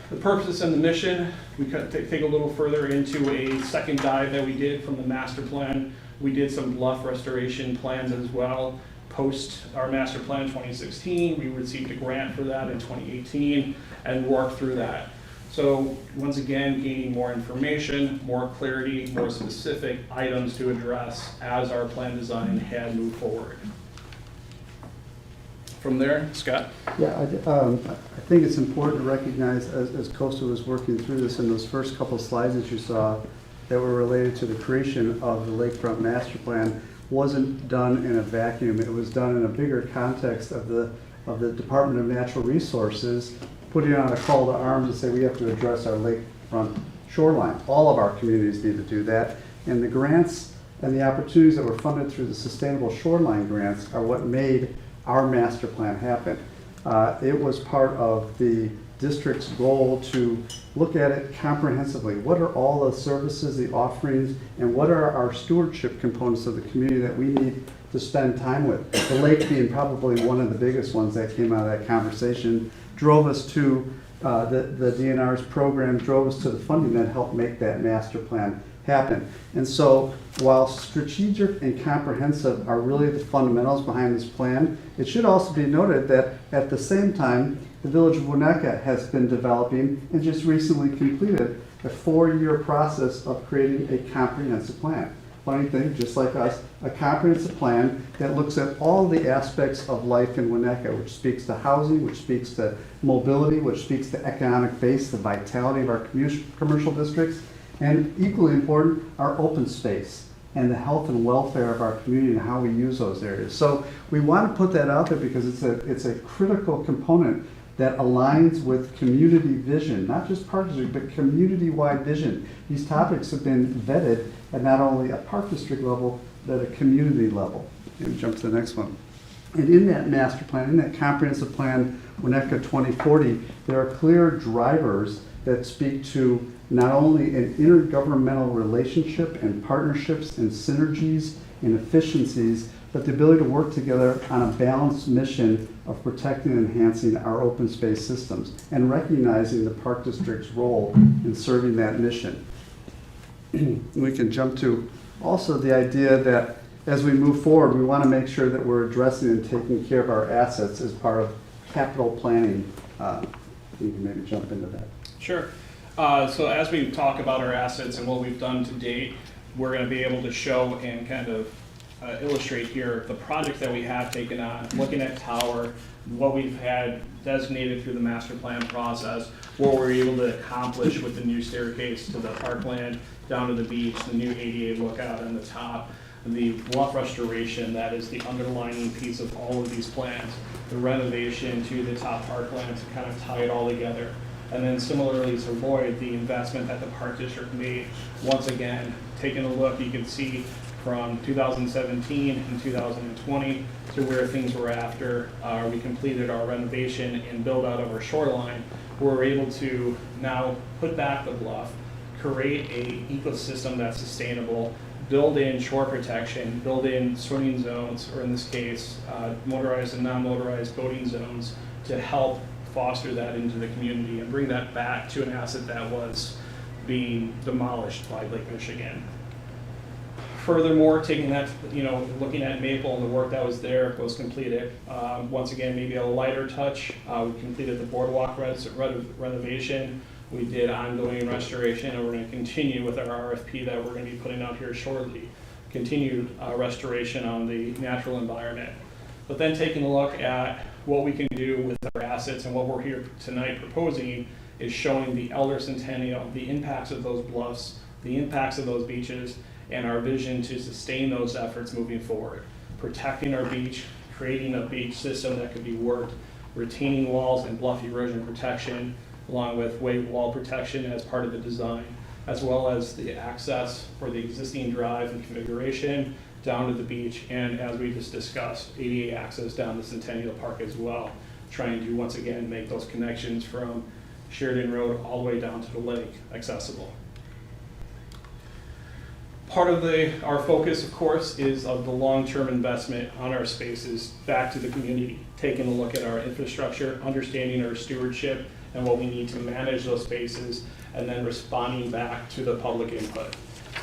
The purpose and the mission, we could take a little further into a second dive that we did from the master plan. We did some bluff restoration plans as well. Post our master plan in 2016, we received a grant for that in 2018 and worked through that. So once again, gaining more information, more clarity, more specific items to address as our plan design had moved forward. from there. Scott? Yeah, I think it's important to recognize, as Costa was working through this, in those first couple slides that you saw that were related to the creation of the Lakefront Master Plan, wasn't done in a vacuum. It was done in a bigger context of the Department of Natural Resources putting on a call to arms and say we have to address our lakefront shoreline. All of our communities need to do that. And the grants and the opportunities that were funded through the Sustainable Shoreline grants are what made our master plan happen. It was part of the district's goal to look at it comprehensively. What are all the services, the offerings, and what are our stewardship components of the community that we need to spend time with? The lake being probably one of the biggest ones that came out of that conversation, drove us to the DNR's program, drove us to the funding that helped make that master plan happen. And so while strategic and comprehensive are really the fundamentals behind this plan, it should also be noted that at the same time, the Village of Winnetka has been developing and just recently completed a 4-year process of creating a comprehensive plan. Funny thing, just like us, a comprehensive plan that looks at all the aspects of life in Winnetka, which speaks to housing, which speaks to mobility, which speaks to economic base, the vitality of our commercial districts, and equally important, our open space and the health and welfare of our community and how we use those areas. So we want to put that out there because it's a critical component that aligns with community vision, not just Park District, but community-wide vision. These topics have been vetted at not only a Park District level, but at a community level. Maybe jump to the next one. And in that master plan, in that comprehensive plan, Winnetka 2040, there are clear drivers that speak to not only an intergovernmental relationship and partnerships and synergies and efficiencies, but the ability to work together on a balanced mission of protecting and enhancing our open space systems and recognizing the Park District's role in serving that mission. We can jump to also the idea that as we move forward, we want to make sure that we're addressing and taking care of our assets as part of capital planning. You can maybe jump into that. Sure. So as we talk about our assets and what we've done to date, we're going to be able to show and kind of illustrate here the projects that we have taken on, looking at Tower, what we've had designated through the master plan process, what we're able to accomplish with the new staircase to the parkland, down to the beach, the new ADA lookout on the top, the bluff restoration that is the underlining piece of all of these plans, the renovation to the top parkland to kind of tie it all together. And then similarly to Lloyd, the investment that the Park District made, once again, taking a look, you can see from 2017 and 2020 to where things were after we completed our renovation and build out of our shoreline, we're able to now put back the bluff, create a ecosystem that's sustainable, build in shore protection, build in swimming zones, or in this case, motorized and non-motorized boating zones to help foster that into the community and bring that back to an asset that was being demolished by Lake Michigan. Furthermore, taking that, looking at Maple and the work that was there was completed. Once again, maybe a lighter touch. We completed the boardwalk renovation. We did ongoing restoration, and we're going to continue with our RFP that we're going to be putting out here shortly. Continued restoration on the natural environment. But then taking a look at what we can do with our assets, and what we're here tonight proposing is showing the Elder Centennial, the impacts of those bluffs, the impacts of those beaches, and our vision to sustain those efforts moving forward. Protecting our beach, creating a beach system that could be worked, retaining walls and bluff erosion protection, along with wave wall protection as part of the design, as well as the access for the existing drive and configuration down to the beach, and as we just discussed, ADA access down to Centennial Park as well, trying to once again make those connections from Sheridan Road all the way down to the lake accessible. Part of our focus, of course, is of the long-term investment on our spaces back to the community, taking a look at our infrastructure, understanding our stewardship and what we need to manage those spaces, and then responding back to the public input.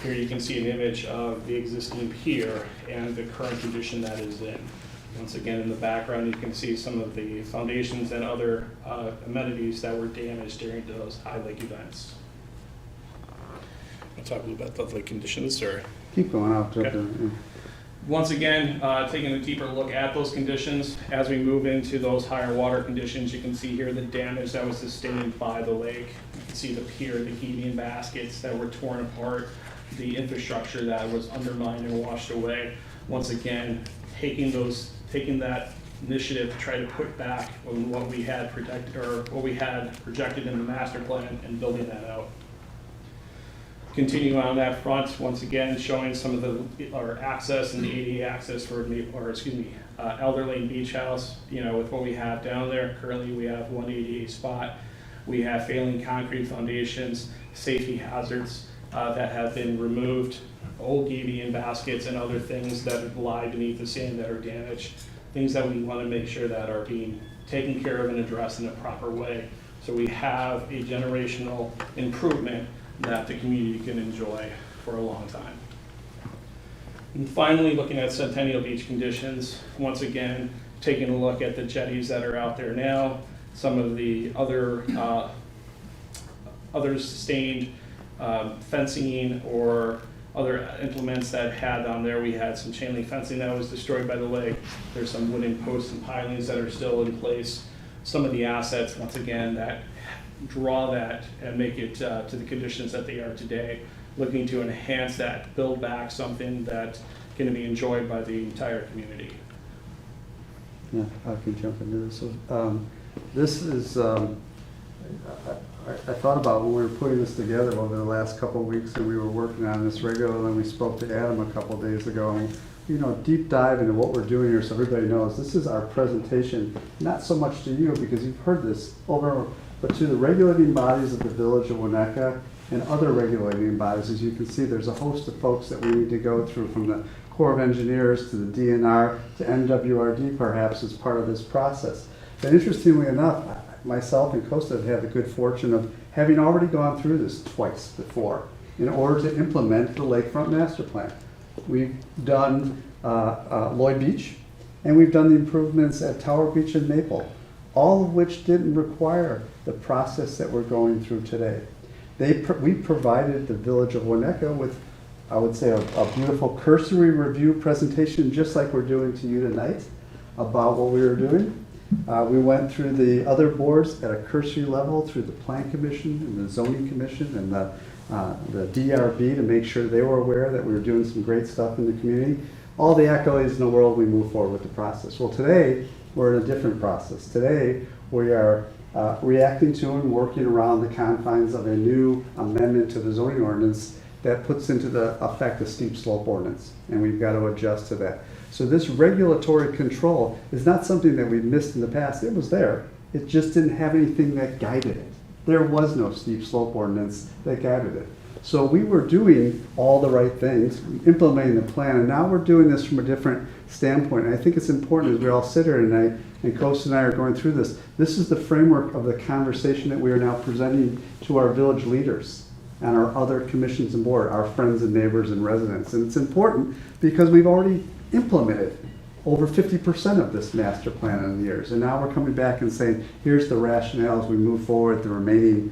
Here you can see an image of the existing pier and the current condition that is in. Once again, in the background, you can see some of the foundations and other amenities that were damaged during those high lake events. I'll talk a little bit about the lake conditions, or keep going. I'll jump okay. in. Once again, taking a deeper look at those conditions, as we move into those higher water conditions, you can see here the damage that was sustained by the lake. You can see the pier, the heating baskets that were torn apart, the infrastructure that was undermined and washed away. Once again, taking that initiative to try to put back on what we had protected or what we had projected in the master plan and building that out. Continuing on that front, once again, showing some of our access and the ADA access for, Elder Lane Beach House, with what we have down there. Currently, we have one ADA spot. We have failing concrete foundations, safety hazards that have been removed, old gabion baskets and other things that lie beneath the sand that are damaged, things that we want to make sure that are being taken care of and addressed in a proper way. So we have a generational improvement that the community can enjoy for a long time. And finally, looking at Centennial Beach conditions, once again, taking a look at the jetties that are out there now, some of the other sustained fencing or other implements that had on there. We had some chain link fencing that was destroyed by the lake. There's some wooden posts and pilings that are still in place. Some of the assets, once again, that draw that and make it to the conditions that they are today, looking to enhance that, build back something that's going to be enjoyed by the entire community. Yeah, I can jump into this. So, this is, I thought about when we were putting this together over the last couple of weeks, and we were working on this regularly, and we spoke to Adam a couple of days ago, and deep dive into what we're doing here so everybody knows this is our presentation, not so much to you because you've heard this over, but to the regulating bodies of the Village of Winnetka and other regulating bodies. As you can see, there's a host of folks that we need to go through, from the Corps of Engineers to the DNR to NWRD perhaps as part of this process. But interestingly enough, myself and Costa have had the good fortune of having already gone through this twice before in order to implement the Lakefront Master Plan. We've done Lloyd Beach, and we've done the improvements at Tower Beach and Maple, all of which didn't require the process that we're going through today. We provided the Village of Winnetka with, I would say, a beautiful cursory review presentation, just like we're doing to you tonight, about what we were doing. We went through the other boards at a cursory level, through the Plan Commission and the Zoning Commission and the DRB, to make sure they were aware that we were doing some great stuff in the community. All the accolades in the world, we move forward with the process. Well, today, we're in a different process. Today, we are reacting to and working around the confines of a new amendment to the zoning ordinance that puts into the effect a steep slope ordinance, and we've got to adjust to that. So this regulatory control is not something that we've missed in the past. It was there. It just didn't have anything that guided it. There was no steep slope ordinance that guided it. So we were doing all the right things, implementing the plan, and now we're doing this from a different standpoint. And I think it's important as we all sit here tonight, and Costa and I are going through this. This is the framework of the conversation that we are now presenting to our village leaders and our other commissions and board, our friends and neighbors and residents. And it's important because we've already implemented over 50% of this master plan in years. And now we're coming back and saying, here's the rationale as we move forward the remaining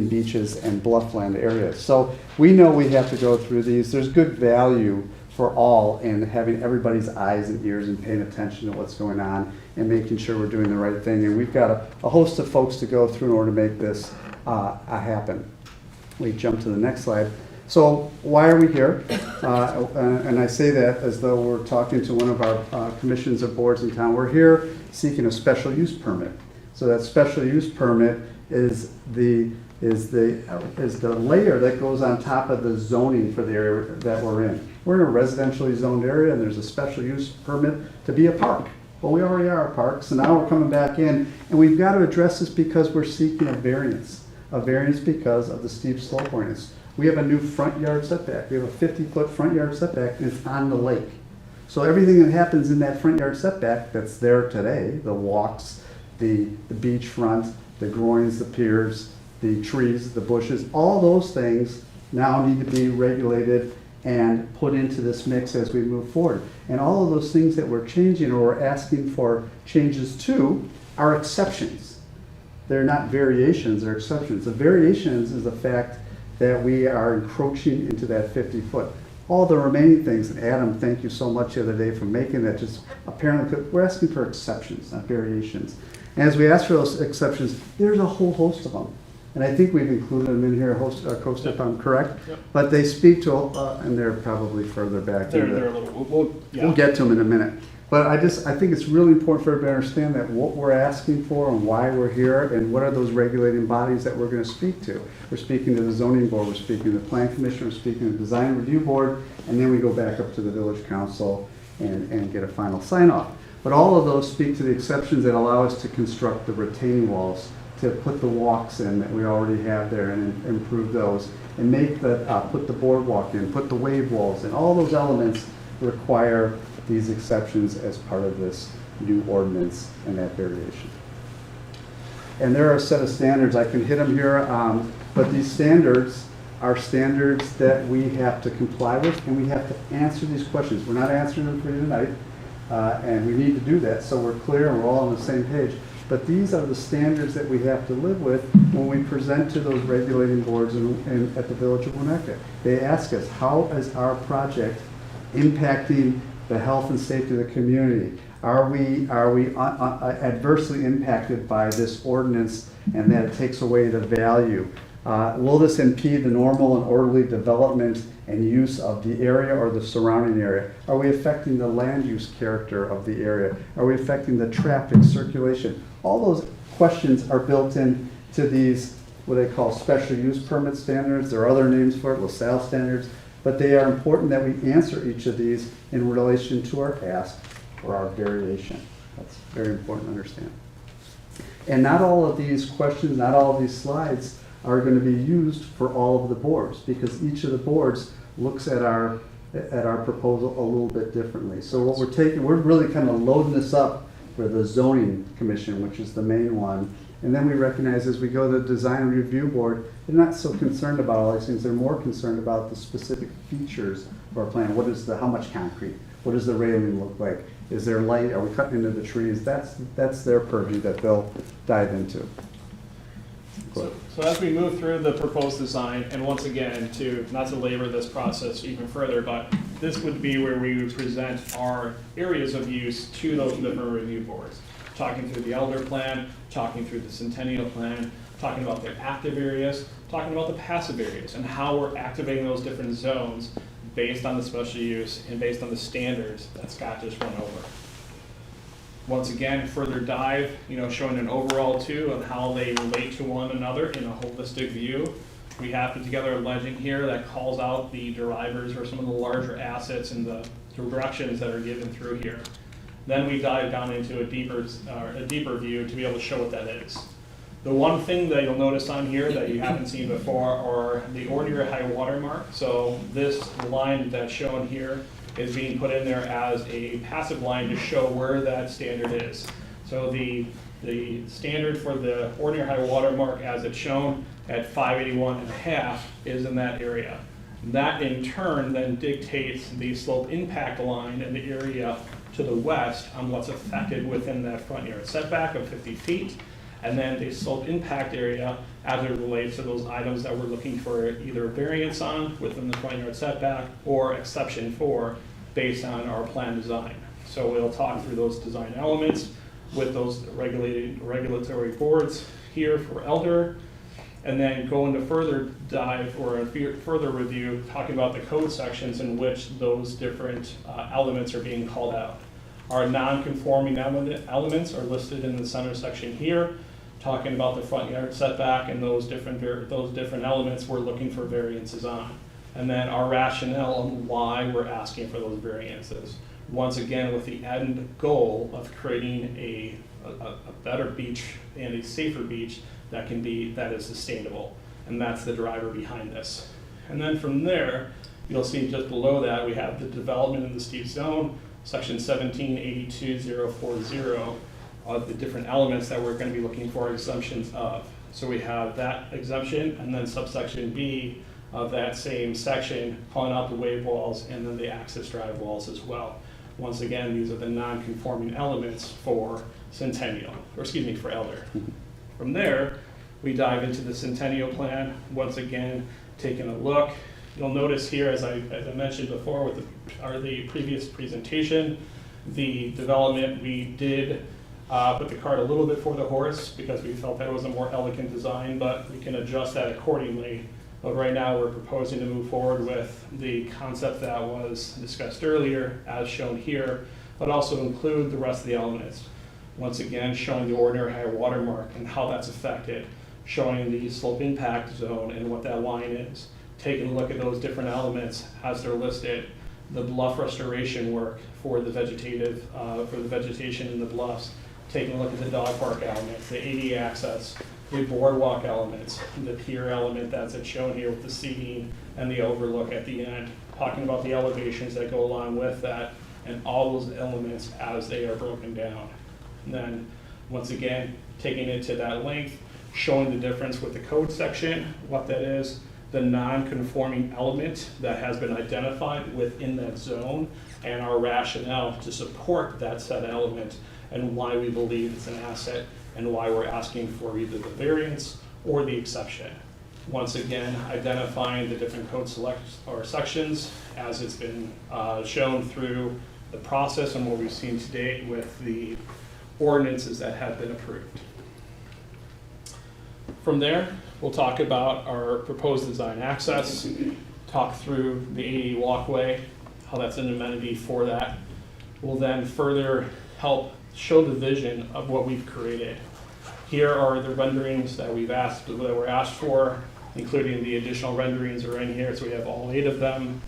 beaches and bluffland areas. So we know we have to go through these. There's good value for all in having everybody's eyes and ears and paying attention to what's going on and making sure we're doing the right thing. And we've got a host of folks to go through in order to make this happen. We jump to the next slide. So why are we here? And I say that as though we're talking to one of our commissions or boards in town. We're here seeking a special use permit. So that special use permit is the layer that goes on top of the zoning for the area that we're in. We're in a residentially zoned area, and there's a special use permit to be a park. Well, we already are a park, so now we're coming back in, and we've got to address this because we're seeking a variance because of the steep slope ordinance. We have a new front yard setback. We have a 50-foot front yard setback, and it's on the lake. So everything that happens in that front yard setback that's there today, the walks, the beachfront, the groins, the piers, the trees, the bushes, all those things now need to be regulated and put into this mix as we move forward. And all of those things that we're changing or we're asking for changes to are exceptions. They're not variations, they're exceptions. The variations is the fact that we are encroaching into that 50-foot. all the remaining things. And Adam, thank you so much the other day for making that just apparently, we're asking for exceptions, not variations. And as we ask for those exceptions, there's a whole host of them. And I think we've included them in here, Costa, if I'm correct. Yep. But they speak to, and they're probably further back. They're a little, We'll get to them in a minute. But I think it's really important for everybody to understand that what we're asking for and why we're here and what are those regulating bodies that we're going to speak to. We're speaking to the zoning board, we're speaking to the plan commission, we're speaking to the design review board, and then we go back up to the village council and get a final sign off. But all of those speak to the exceptions that allow us to construct the retaining walls, to put the walks in that we already have there and improve those, and make put the boardwalk in, put the wave walls in. All those elements require these exceptions as part of this new ordinance and that variation. And there are a set of standards, I can hit them here, but these standards are standards that we have to comply with, and we have to answer these questions. We're not answering them for you tonight, and we need to do that so we're clear and we're all on the same page. But these are the standards that we have to live with when we present to those regulating boards and at the Village of Winnetka. They ask us, how is our project impacting the health and safety of the community? Are we adversely impacted by this ordinance and that it takes away the value? Will this impede the normal and orderly development and use of the area or the surrounding area? Are we affecting the land use character of the area? Are we affecting the traffic circulation? All those questions are built into these, what they call special use permit standards. There are other names for it, LaSalle standards, but they are important that we answer each of these in relation to our ask or our variation. That's very important to understand. And not all of these questions, not all of these slides are going to be used for all of the boards, because each of the boards looks at our proposal a little bit differently. So what we're really kind of loading this up for the zoning commission, which is the main one. And then we recognize as we go to the design review board, they're not so concerned about all these things. They're more concerned about the specific features of our plan. How much concrete? What does the railing look like? Is there light? Are we cutting into the trees? That's their purview that they'll dive into. So as we move through the proposed design, and once again, not to labor this process even further, but this would be where we would present our areas of use to those different review boards. Talking through the Elder Plan, talking through the Centennial Plan, talking about the active areas, talking about the passive areas, and how we're activating those different zones based on the special use and based on the standards that Scott just went over. Once again, further dive, showing an overall too of how they relate to one another in a holistic view. We have put together a legend here that calls out the drivers or some of the larger assets and the directions that are given through here. Then we dive down into a deeper view to be able to show what that is. The one thing that you'll notice on here that you haven't seen before are the ordinary high water mark. So this line that's shown here is being put in there as a passive line to show where that standard is. So the standard for the ordinary high water mark as it's shown at 581.5 is in that area. That in turn then dictates the slope impact line in the area to the west on what's affected within that front yard setback of 50 feet. And then the slope impact area as it relates to those items that we're looking for either variance on within the front yard setback or exception for based on our plan design. So we'll talk through those design elements with those regulatory boards here for Elder, and then go into further dive or a further review talking about the code sections in which those different elements are being called out. Our non-conforming elements are listed in the center section here, talking about the front yard setback and those different elements we're looking for variances on. And then our rationale on why we're asking for those variances. Once again, with the end goal of creating a better beach and a safer beach that is sustainable. And that's the driver behind this. And then from there, you'll see just below that, we have the development in the steep zone, section 1782040, of the different elements that we're going to be looking for exemptions of. So we have that exemption, and then subsection B of that same section calling out the wave walls and then the access drive walls as well. Once again, these are the non-conforming elements for Centennial, for Elder. From there, we dive into the Centennial Plan, once again, taking a look You'll notice here, as I mentioned before with the previous presentation, the development, we did put the cart a little bit before the horse because we felt that was a more elegant design, but we can adjust that accordingly. But right now, we're proposing to move forward with the concept that was discussed earlier, as shown here, but also include the rest of the elements. Once again, showing the ordinary high water mark and how that's affected, showing the slope impact zone and what that line is, taking a look at those different elements as they're listed, the bluff restoration work for the vegetation in the bluffs, taking a look at the dog park elements, the AD access, the boardwalk elements, the pier element that's shown here with the seating and the overlook at the end, talking about the elevations that go along with that and all those elements as they are broken down. And then, once again, taking it to that length, showing the difference with the code section, what that is, the non-conforming element that has been identified within that zone, and our rationale to support that said element and why we believe it's an asset and why we're asking for either the variance or the exception. Once again, identifying the different code sections as it's been shown through the process and what we've seen to date with the ordinances that have been approved. From there, we'll talk about our proposed design access, talk through the ADA walkway, how that's an amenity for that. We'll then further help show the vision of what we've created. Here are the renderings that were asked for, including the additional renderings are in here, so we have all 8 of them.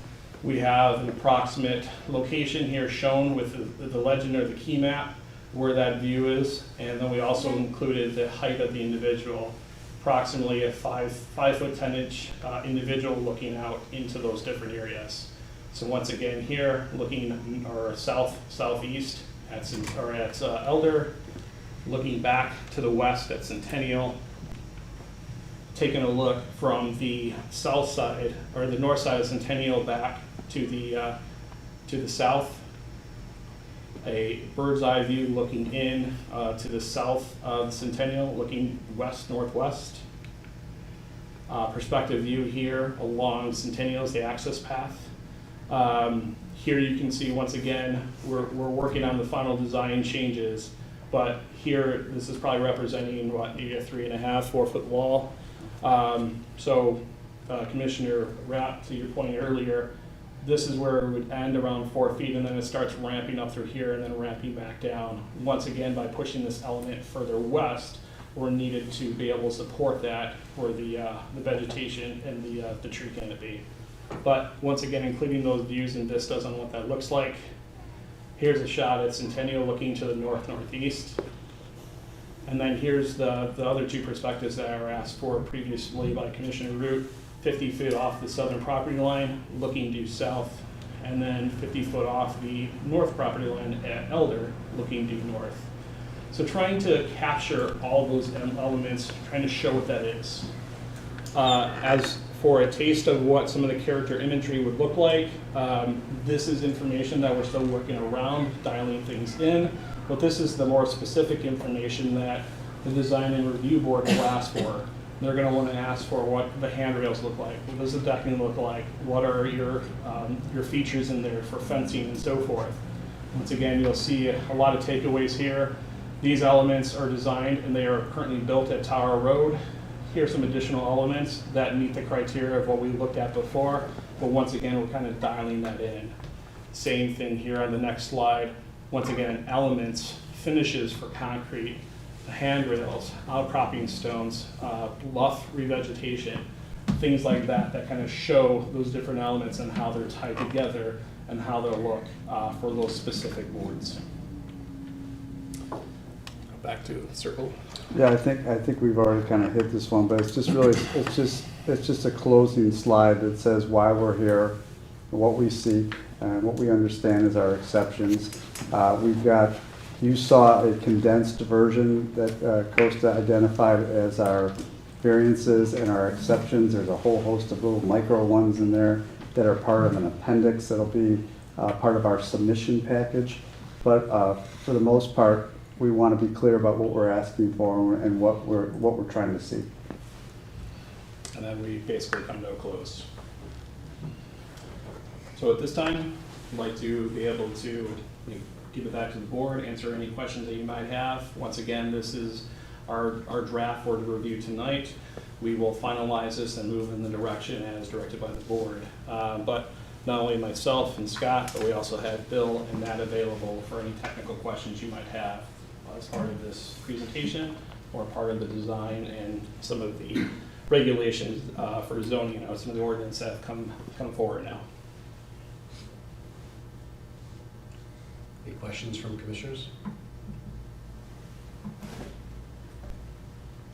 We have an approximate location here shown with the legend or the key map where that view is, and then we also included the height of the individual, approximately a 5'10" individual looking out into those different areas. So once again here, looking or southeast at Elder, looking back to the west at Centennial, taking a look from the south side or the north side of Centennial back to the south, a bird's eye view looking in to the south of Centennial, looking west northwest. Perspective view here along Centennial is the access path. Here you can see once again we're working on the final design changes, but here this is probably representing what, maybe a 3.5, 4 foot wall. Commissioner Rapp, to your point earlier, this is where it would end around 4 feet, and then it starts ramping up through here and then ramping back down. Once again, by pushing this element further west, we're needed to be able to support that for the vegetation and the tree canopy. But once again, including those views and vistas on what that looks like. Here's a shot at Centennial looking to the north-northeast. And then here's the other 2 perspectives that were asked for previously by Commissioner Root. 50 feet off the southern property line, looking due south, and then 50 foot off the north property line at Elder, looking due north. So trying to capture all those elements, trying to show what that is. As for a taste of what some of the character imagery would look like, this is information that we're still working around, dialing things in, but this is the more specific information that the design and review board will ask for. They're going to want to ask for what the handrails look like, what does the decking look like, what are your features in there for fencing and so forth. Once again, you'll see a lot of takeaways here. These elements are designed and they are currently built at Tower Road. Here's some additional elements that meet the criteria of what we looked at before, but once again, we're kind of dialing that in. Same thing here on the next slide. Once again, elements, finishes for concrete, the handrails, outcropping stones, bluff revegetation, things like that that kind of show those different elements and how they're tied together and how they'll look for those specific boards. Go back to circle. Yeah, I think we've already kind of hit this one, but it's just really it's just a closing slide that says why we're here, what we seek, and what we understand as our exceptions. You saw a condensed version that Costa identified as our variances and our exceptions. There's a whole host of little micro ones in there that are part of an appendix that'll be part of our submission package. But for the most part, we want to be clear about what we're asking for and what we're trying to see. And then we basically come to a close. So at this time, I'd like to be able to give it back to the board, answer any questions that you might have. Once again, this is our draft for the review tonight. We will finalize this and move in the direction as directed by the board. But not only myself and Scott, but we also have Bill and Matt available for any technical questions you might have as part of this presentation or part of the design and some of the regulations for zoning, some of the ordinance that have come forward now. Any questions from commissioners?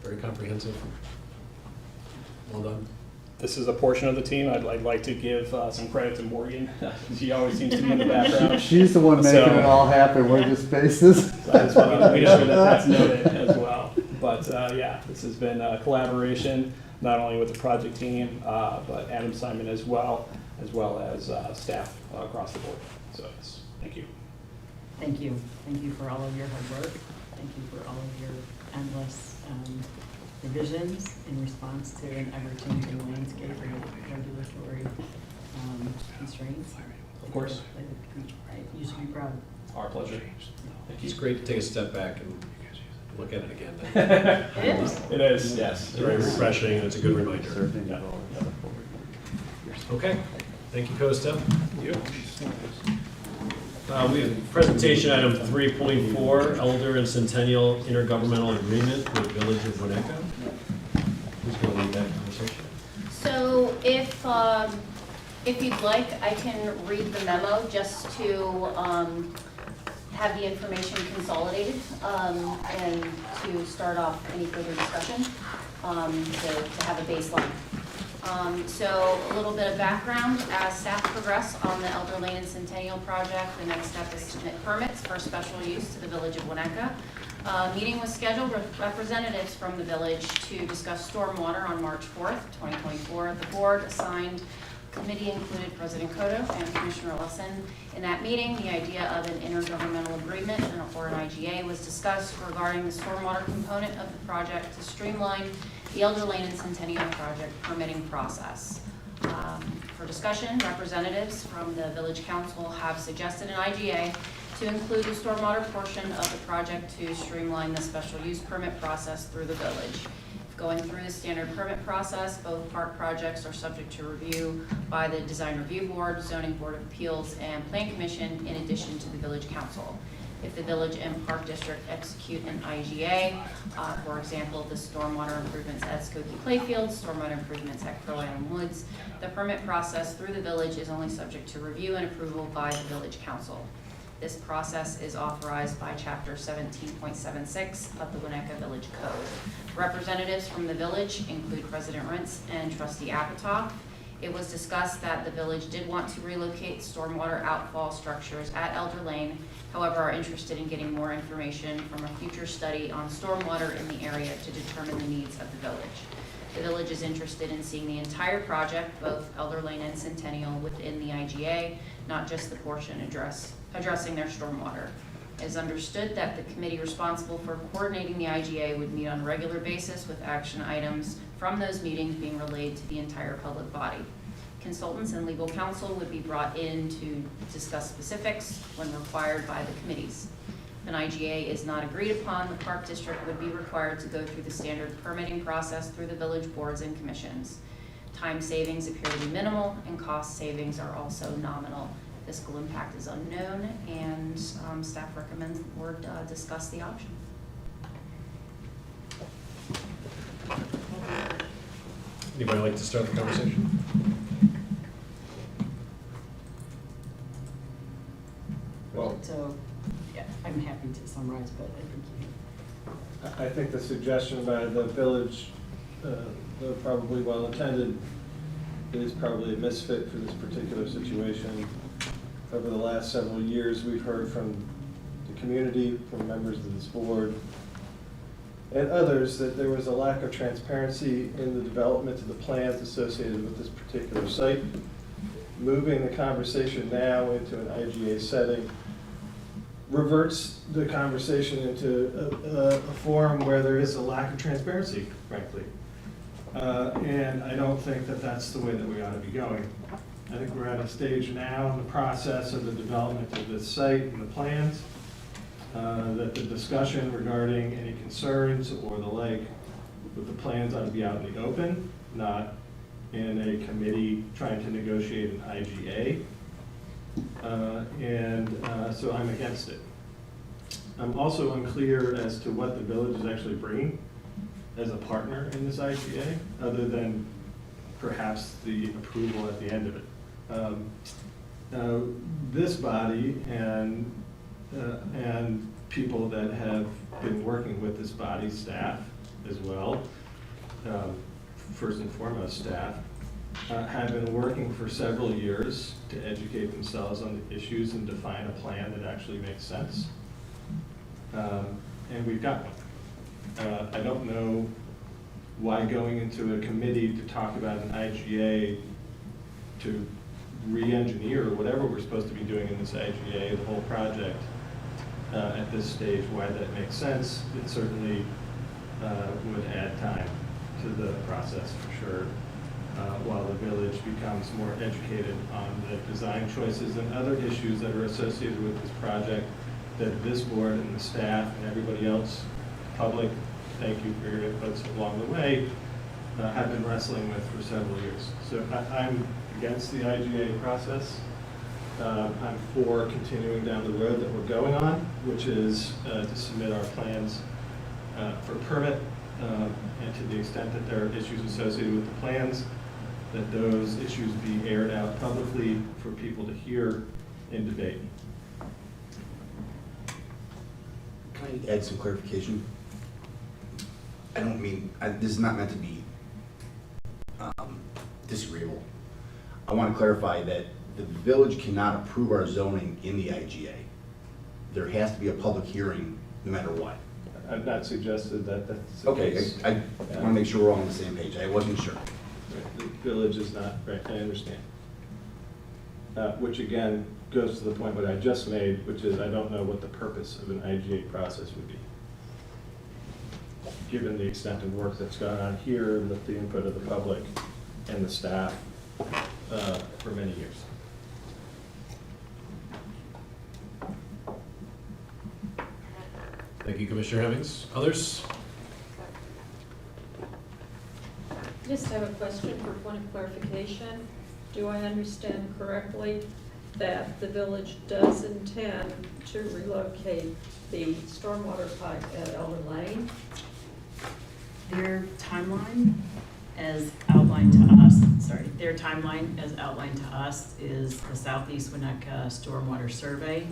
Very comprehensive. Well done. This is a portion of the team. I'd like to give some credit to Morgan. She always seems to be in the background. She's the one making it all happen. We're just faces. So I just want to make sure that that's noted as well. But yeah, this has been a collaboration, not only with the project team, but Adam Simon as well as staff across the board. So yes, thank you. Thank you. Thank you for all of your hard work. Thank you for all of your endless revisions in response to an ever-changing landscape of regulatory constraints. Of course. You should be proud. Our pleasure. Thank you. It's great to take a step back and look at it again. It is. It is, yes. It's very refreshing, and it's a good reminder. Yeah. Okay, thank you, Costa. We have presentation item 3.4, Elder and Centennial Intergovernmental Agreement with Village of Winnetka. Who's going to lead that conversation? So if you'd like, I can read the memo just to have the information consolidated and to start off any further discussion, to have a baseline. So a little bit of background, as staff progress on the Elder Lane and Centennial project, the next step is to submit permits for special use to the Village of Winnetka. Meeting was scheduled with representatives from the village to discuss stormwater on March 4th, 2024. The board assigned committee included President Cotto and Commissioner Lesson. In that meeting, the idea of an intergovernmental agreement or an IGA was discussed regarding the stormwater component of the project to streamline the Elder Lane and Centennial project permitting process. For discussion, representatives from the Village Council have suggested an IGA to include the stormwater portion of the project to streamline the special use permit process through the village. Going through the standard permit process, both park projects are subject to review by the Design Review Board, Zoning Board of Appeals, and Plan Commission in addition to the Village Council. If the village and park district execute an IGA, for example, the stormwater improvements at Skokie Playfield, stormwater improvements at Crow Island Woods, the permit process through the village is only subject to review and approval by the Village Council. This process is authorized by Chapter 17.76 of the Winnetka Village Code. Representatives from the village include President Rintz and Trustee Apatow. It was discussed that the village did want to relocate stormwater outfall structures at Elder Lane, however are interested in getting more information from a future study on stormwater in the area to determine the needs of the village. The village is interested in seeing the entire project, both Elder Lane and Centennial, within the IGA, not just the portion addressing their stormwater. It is understood that the committee responsible for coordinating the IGA would meet on a regular basis with action items from those meetings being relayed to the entire public body. Consultants and legal counsel would be brought in to discuss specifics when required by the committees. If an IGA is not agreed upon, the park district would be required to go through the standard permitting process through the village boards and commissions. Time savings appear to be minimal and cost savings are also nominal. Fiscal impact is unknown, and staff recommends the board discuss the option. Anybody like to start the conversation? Well, So, yeah, I'm happy to summarize, but I think you. I think the suggestion by the village, though probably well-intended, is probably a misfit for this particular situation. Over the last several years, we've heard from the community, from members of this board, and others, that there was a lack of transparency in the development of the plans associated with this particular site. Moving the conversation now into an IGA setting reverts the conversation into a forum where there is a lack of transparency, frankly. And I don't think that that's the way that we ought to be going. I think we're at a stage now in the process of the development of this site and the plans, that the discussion regarding any concerns or the like with the plans ought to be out in the open, not in a committee trying to negotiate an IGA. So I'm against it. I'm also unclear as to what the village is actually bringing as a partner in this IGA, other than perhaps the approval at the end of it. Now, this body and people that have been working with this body, staff as well, first and foremost staff, have been working for several years to educate themselves on the issues and define a plan that actually makes sense. And we've got one. I don't know why going into a committee to talk about an IGA to re-engineer whatever we're supposed to be doing in this IGA, the whole project, at this stage, why that makes sense. It certainly would add time to the process for sure, while the village becomes more educated on the design choices and other issues that are associated with this project that this board and the staff and everybody else, public, thank you for your inputs along the way, have been wrestling with for several years. So I'm against the IGA process. I'm for continuing down the road that we're going on, which is to submit our plans for permit, and to the extent that there are issues associated with the plans, that those issues be aired out publicly for people to hear in debate. Can I add some clarification? I don't mean, this is not meant to be disagreeable. I want to clarify that the village cannot approve our zoning in the IGA. There has to be a public hearing no matter what. I've not suggested that that's the Okay, case. I want to make sure we're all on the same page. I wasn't sure. Right, the village is not, right, I understand. Which again, goes to the point what I just made, which is I don't know what the purpose of an IGA process would be, given the extent of work that's gone on here with the input of the public and the staff for many years. Thank you, Commissioner Hemmings. Others? Just have a question for point of clarification. Do I understand correctly that the village does intend to relocate the stormwater pipe at Elder Lane? Their timeline as outlined to us, their timeline as outlined to us is the Southeast Winnetka Stormwater Survey.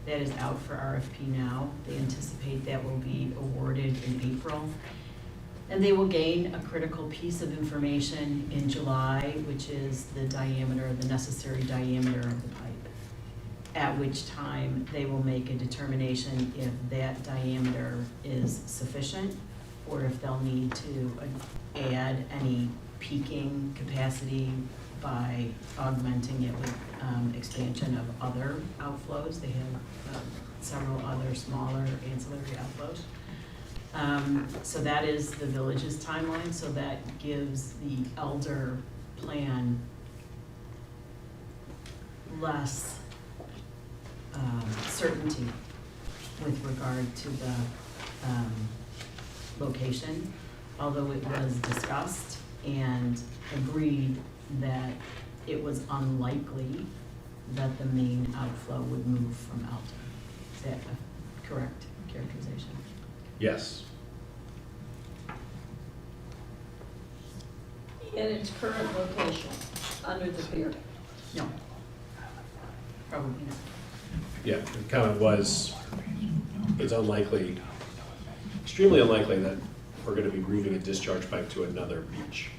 That is out for RFP now. They anticipate that will be awarded in April. And they will gain a critical piece of information in July, which is the diameter, the necessary diameter of the pipe. At which time they will make a determination if that diameter is sufficient or if they'll need to add any peaking capacity by augmenting it with expansion of other outflows. They have several other smaller ancillary outflows. So that is the village's timeline, so that gives the Elder plan less certainty with regard to the location, although it was discussed and agreed that it was unlikely that the main outflow would move from Elder. Is that a correct characterization? Yes. In its current location, under the pier? No. Probably not. Yeah, it kind of was, it's unlikely, extremely unlikely that we're going to be moving a discharge pipe to another beach.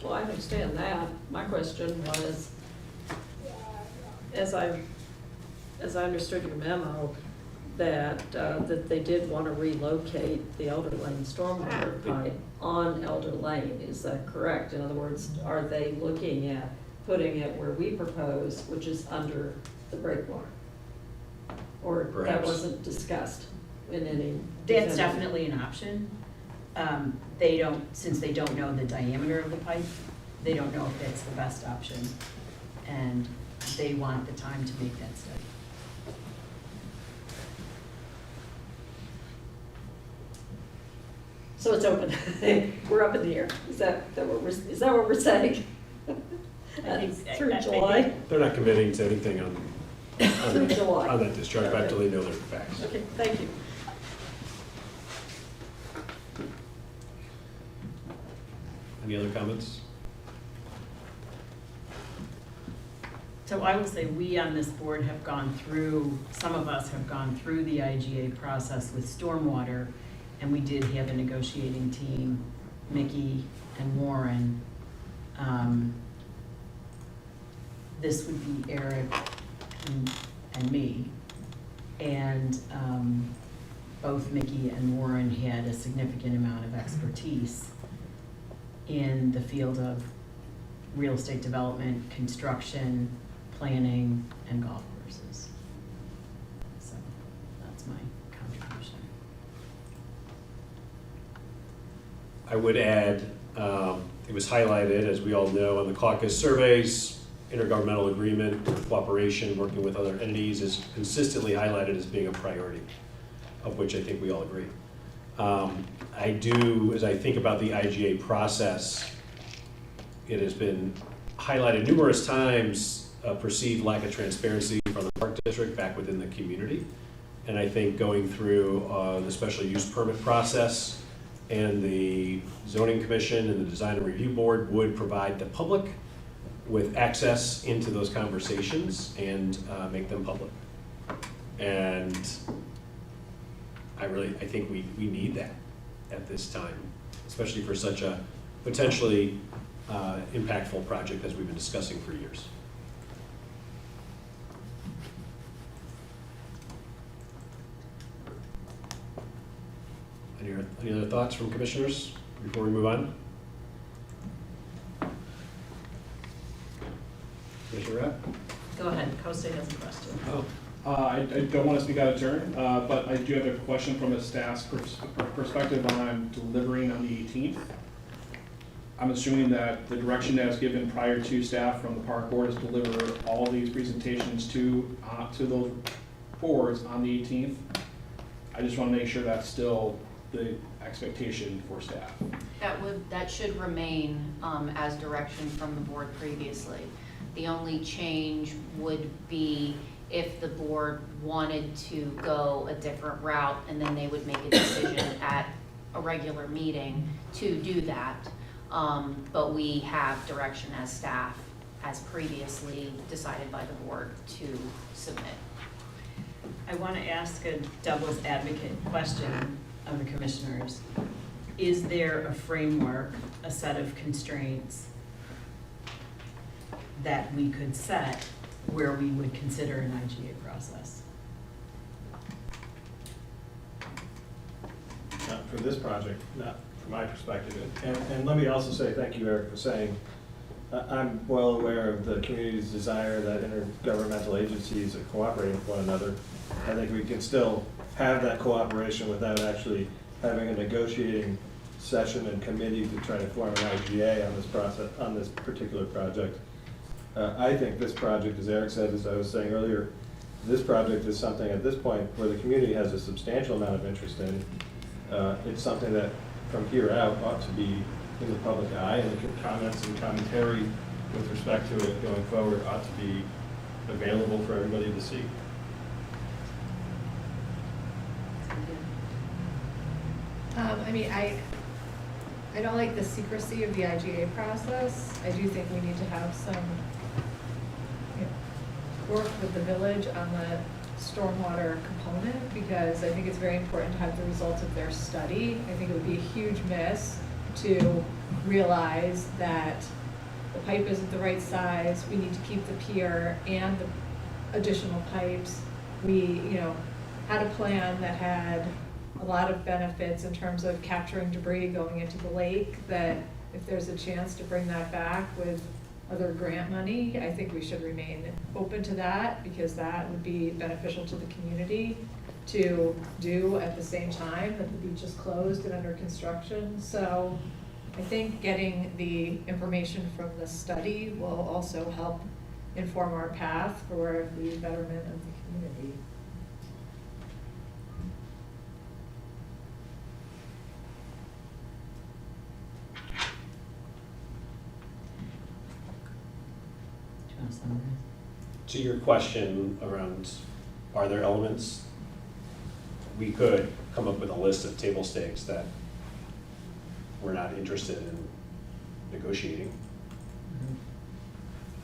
Well, I understand that. My question was, as I understood your memo, that they did want to relocate the Elder Lane stormwater pipe on Elder Lane. Is that correct? In other words, are they looking at putting it where we propose, which is under the breakwater? Or that Perhaps. wasn't discussed in any? That's definitely an option. They don't, since they don't know the diameter of the pipe, they don't know if that's the best option, and they want the time to make that study. So it's open. We're up in the air. Is that what we're saying? Through July? They're not committing to anything on Through July. on that discharge, but until they know their facts. Okay, thank you. Any other comments? So I will say, we on this board have gone through, some of us have gone through the IGA process with stormwater, and we did have a negotiating team, Mickey and Warren. This would be Eric and me. And both Mickey and Warren had a significant amount of expertise in the field of real estate development, construction, planning, and golf courses. So that's my contribution. I would add, it was highlighted, as we all know, on the caucus surveys, intergovernmental agreement, cooperation, working with other entities is consistently highlighted as being a priority, of which I think we all agree. I do, as I think about the IGA process, it has been highlighted numerous times, a perceived lack of transparency from the Park District back within the community. And I think going through the special use permit process and the zoning commission and the design and review board would provide the public with access into those conversations and make them public. And I think we need that at this time, especially for such a potentially impactful project as we've been discussing for years. Any other thoughts from commissioners before we move on? Commissioner Rapp? Go ahead, Costa has a question. I don't want to speak out of turn, but I do have a question from a staff's perspective on delivering on the 18th. I'm assuming that the direction that was given prior to staff from the park board is deliver all these presentations to those boards on the 18th. I just want to make sure that's still the expectation for staff. That should remain as direction from the board previously. The only change would be if the board wanted to go a different route, and then they would make a decision at a regular meeting to do that. But we have direction as staff, as previously decided by the board, to submit. I want to ask a devil's advocate question of the commissioners. Is there a framework, a set of constraints that we could set where we would consider an IGA process? Not for this project, not from my perspective. And let me also say thank you, Eric, for saying I'm well aware of the community's desire that intergovernmental agencies are cooperating with one another. I think we can still have that cooperation without actually having a negotiating session and committee to try to form an IGA on this process, on this particular project. I think this project, as Eric said, as I was saying earlier, this project is something at this point where the community has a substantial amount of interest in. It's something that from here out ought to be in the public eye, and the comments and commentary with respect to it going forward ought to be available for everybody to see. I mean, I don't like the secrecy of the IGA process. I do think we need to have some, work with the village on the stormwater component, because I think it's very important to have the results of their study. I think it would be a huge miss to realize that the pipe isn't the right size, we need to keep the pier and the additional pipes. We, had a plan that had a lot of benefits in terms of capturing debris going into the lake, that if there's a chance to bring that back with other grant money, I think we should remain open to that, because that would be beneficial to the community to do at the same time that the beach is closed and under construction. So I think getting the information from the study will also help inform our path for the betterment of the community. Do you want to summarize? To your question around, are there elements, we could come up with a list of table stakes that we're not interested in negotiating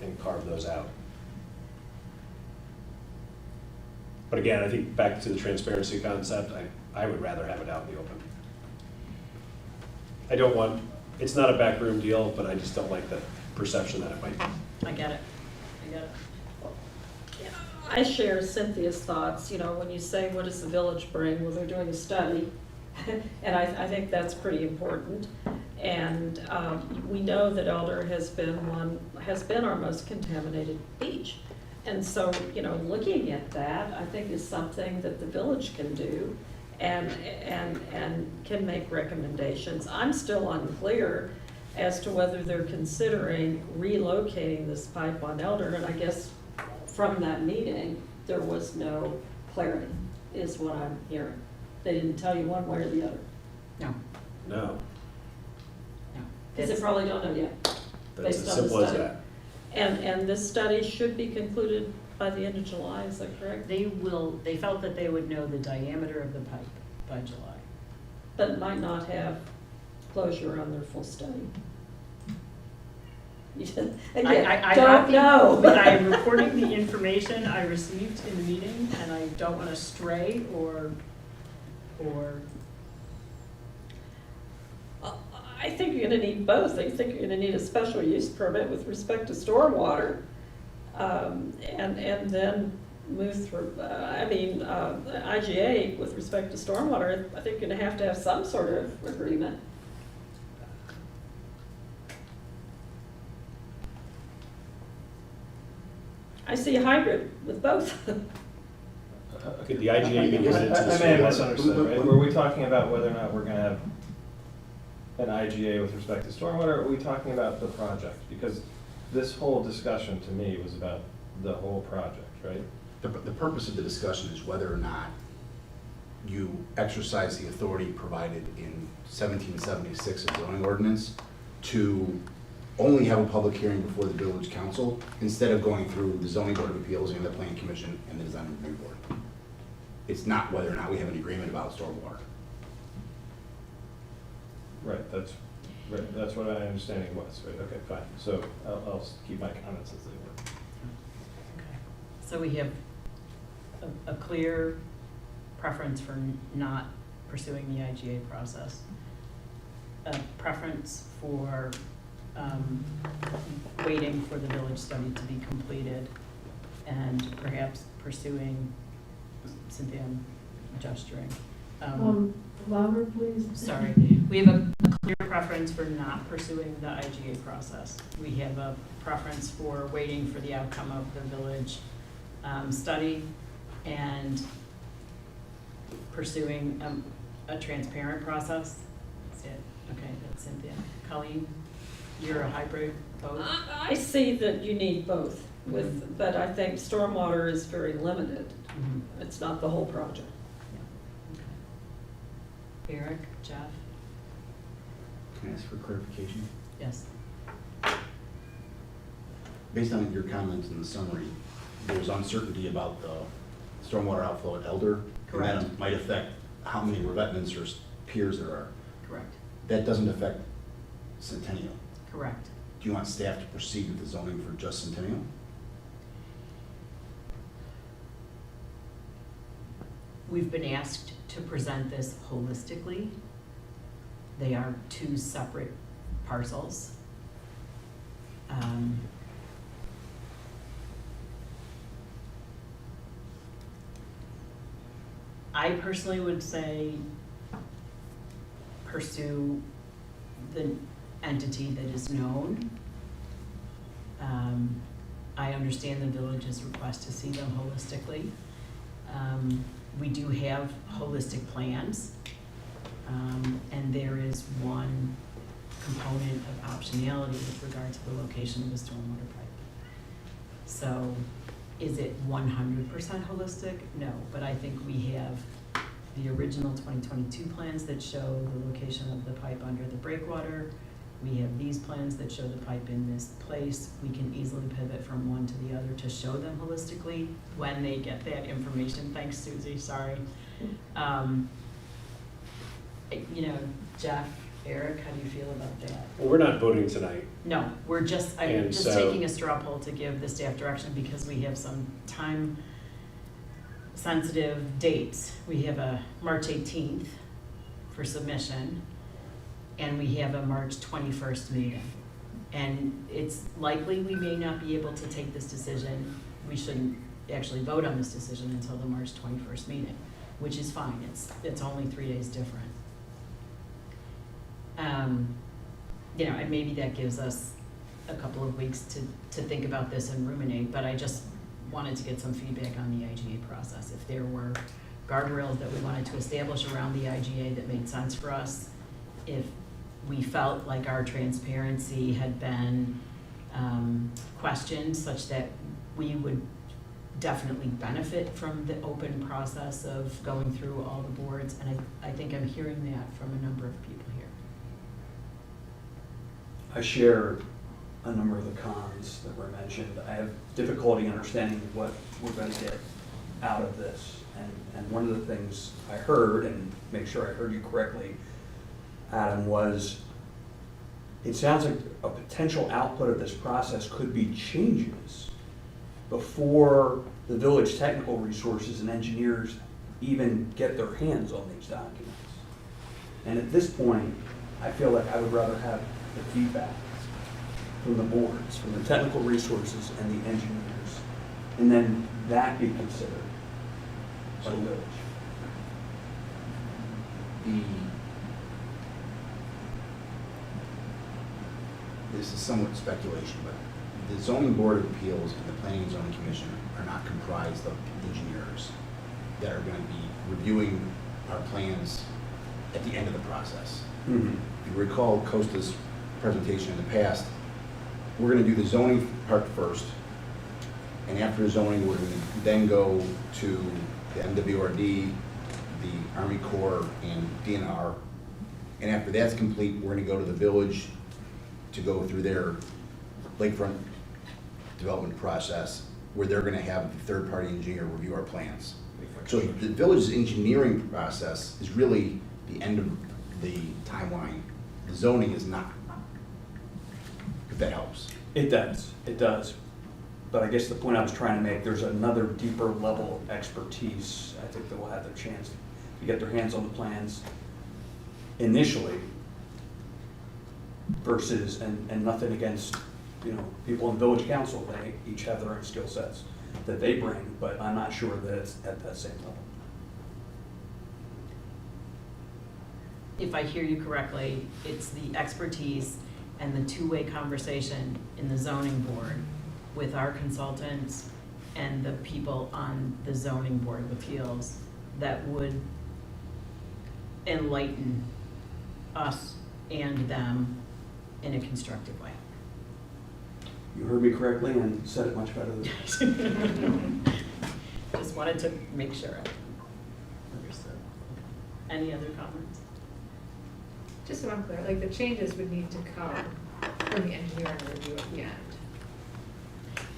and carve those out. But again, I think back to the transparency concept, I would rather have it out in the open. I don't want, it's not a backroom deal, but I just don't like the perception that it might be. I get it. I share Cynthia's thoughts, you know, when you say, what does the village bring? Well, they're doing a study, and I think that's pretty important. And we know that Elder has been our most contaminated beach. And so, you know, looking at that, I think is something that the village can do and can make recommendations. I'm still unclear as to whether they're considering relocating this pipe on Elder, and I guess from that meeting, there was no clarity, is what I'm hearing. They didn't tell you one way or the other. No. No, Because they probably don't know yet. that's based as on the simple as study. that. And this study should be concluded by the end of July, is that correct? They felt that they would know the diameter of the pipe by July. But might not have closure on their full study. You just, again, I don't know. But I am reporting the information I received in the meeting, and I don't want to stray or. I think you're gonna need both. I think you're gonna need a special use permit with respect to stormwater. And then move through, IGA with respect to stormwater. I think you're gonna have some sort of agreement. I see a hybrid with both. Could the IGA be limited to the I may have stormwater? misunderstood, right? Were we talking about whether or not we're gonna have an IGA with respect to stormwater, or are we talking about the project? Because this whole discussion to me was about the whole project, right? The purpose of the discussion is whether or not you exercise the authority provided in 1776 of zoning ordinance to only have a public hearing before the village council instead of going through the zoning board of appeals and the planning commission and the design review board. It's not whether or not we have an agreement about stormwater. Right, that's what my understanding was, right? Okay, fine. So I'll keep my comments as they were. So we have a clear preference for not pursuing the IGA process. A preference for waiting for the village study to be completed and perhaps pursuing, Cynthia, I'm gesturing. Louder, please. Sorry, we have a clear preference for not pursuing the IGA process. We have a preference for waiting for the outcome of the village study and pursuing a transparent process. That's it. Okay, that's Cynthia. Colleen, you're a hybrid both? I see that you need both, but I think stormwater is very limited. Mm-hmm. It's not the whole project. Okay. Eric, Jeff? Can I ask for clarification? Yes. Based on your comments in the summary, there's uncertainty about the stormwater outflow at Elder. Correct. And that might affect how many revetments or piers there are. Correct. That doesn't affect Centennial. Correct. Do you want staff to proceed with the zoning for just Centennial? We've been asked to present this holistically. They are two separate parcels. I personally would say pursue the entity that is known. I understand the village's request to see them holistically. We do have holistic plans, and there is one component of optionality with regard to the location of the stormwater pipe. So is it 100% holistic? No, but I think we have the original 2022 plans that show the location of the pipe under the breakwater. We have these plans that show the pipe in this place. We can easily pivot from one to the other to show them holistically when they get that information. Thanks, Susie, sorry. You know, Jeff, Eric, how do you feel about that? Well, we're not voting tonight. No, I'm And just so- taking a straw poll to give the staff direction because we have some time sensitive dates. We have a March 18th for submission, and we have a March 21st meeting. And it's likely we may not be able to take this decision. We shouldn't actually vote on this decision until the March 21st meeting, which is fine. It's only 3 days different. You know, and maybe that gives us a couple of weeks to think about this and ruminate, but I just wanted to get some feedback on the IGA process. If there were guardrails that we wanted to establish around the IGA that made sense for us, if we felt like our transparency had been questioned such that we would definitely benefit from the open process of going through all the boards, and I think I'm hearing that from a number of people here. I share a number of the cons that were mentioned. I have difficulty understanding what we're going to get out of this. And one of the things I heard, and make sure I heard you correctly, Adam, was it sounds like a potential output of this process could be changes before the village technical resources and engineers even get their hands on these documents. And at this point, I feel like I would rather have the feedback from the boards, from the technical resources and the engineers, and then that be considered by the village. This is somewhat speculation, but the zoning board of appeals and the planning and zoning commission are not comprised of engineers that are going to be reviewing our plans at the end of the process. Mm-hmm. If you recall Costa's presentation in the past, we're going to do the zoning part first, and after the zoning, we're going to then go to the MWRD, the Army Corps, and DNR. And after that's complete, we're going to go to the village to go through their lakefront development process, where they're going to have the third-party engineer review our plans. So the village's engineering process is really the end of the timeline. The zoning is not, if that helps. It does. But I guess the point I was trying to make, there's another deeper level of expertise. I think that will have the chance to get their hands on the plans initially versus, and nothing against, you know, people in village council, they each have their own skill sets that they bring, but I'm not sure that it's at that same level. If I hear you correctly, it's the expertise and the two-way conversation in the zoning board with our consultants and the people on the zoning board of appeals that would enlighten us and them in a constructive way. You heard me correctly and said it much better than Just wanted to make sure I understood. Any other comments? Just so I'm clear, like the changes would need to come from the engineering review at the end.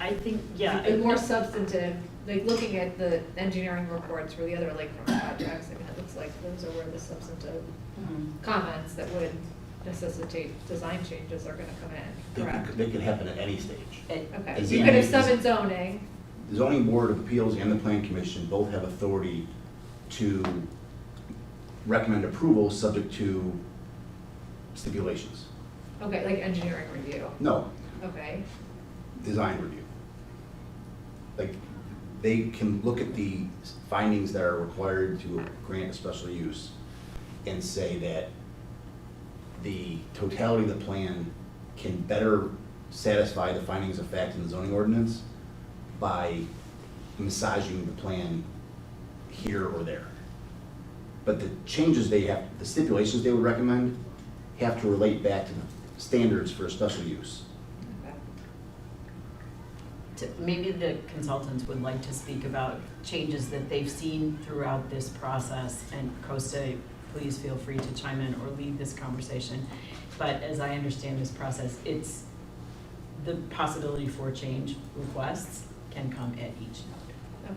I think, yeah. The more substantive, like looking at the engineering reports for the other lakefront projects, I mean, it looks like those are where the substantive comments that would necessitate design changes are gonna come in, correct? They can happen at any stage. Okay, As so you in- could have some in zoning, The zoning board of appeals and the plan commission both have authority to recommend approval subject to stipulations. okay, like engineering review, No, okay, design review. Like, they can look at the findings that are required to grant a special use and say that the totality of the plan can better satisfy the findings of fact in the zoning ordinance by massaging the plan here or there. But the changes they have, the stipulations they would recommend have to relate back to the standards for a special use. Maybe the consultants would like to speak about changes that they've seen throughout this process, and Costa, please feel free to chime in or lead this conversation. But as I understand this process, it's the possibility for change requests can come at each node.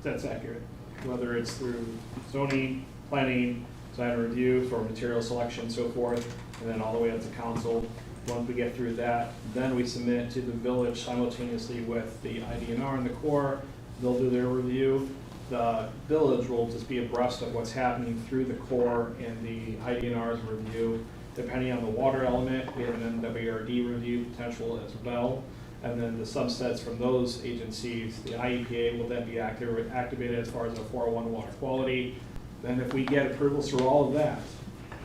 That's accurate. Whether it's through zoning, planning, design review for material selection, so forth, and then all the way up to council. Once we get through that, then we submit to the village simultaneously with the IDNR and the Corps. They'll do their review. The village will just be abreast of what's happening through the Corps and the IDNR's review. Depending on the water element, we have an MWRD review potential as well. And then the subsets from those agencies, the IEPA will then be activated as far as the 401 water quality. Then if we get approvals through all of that,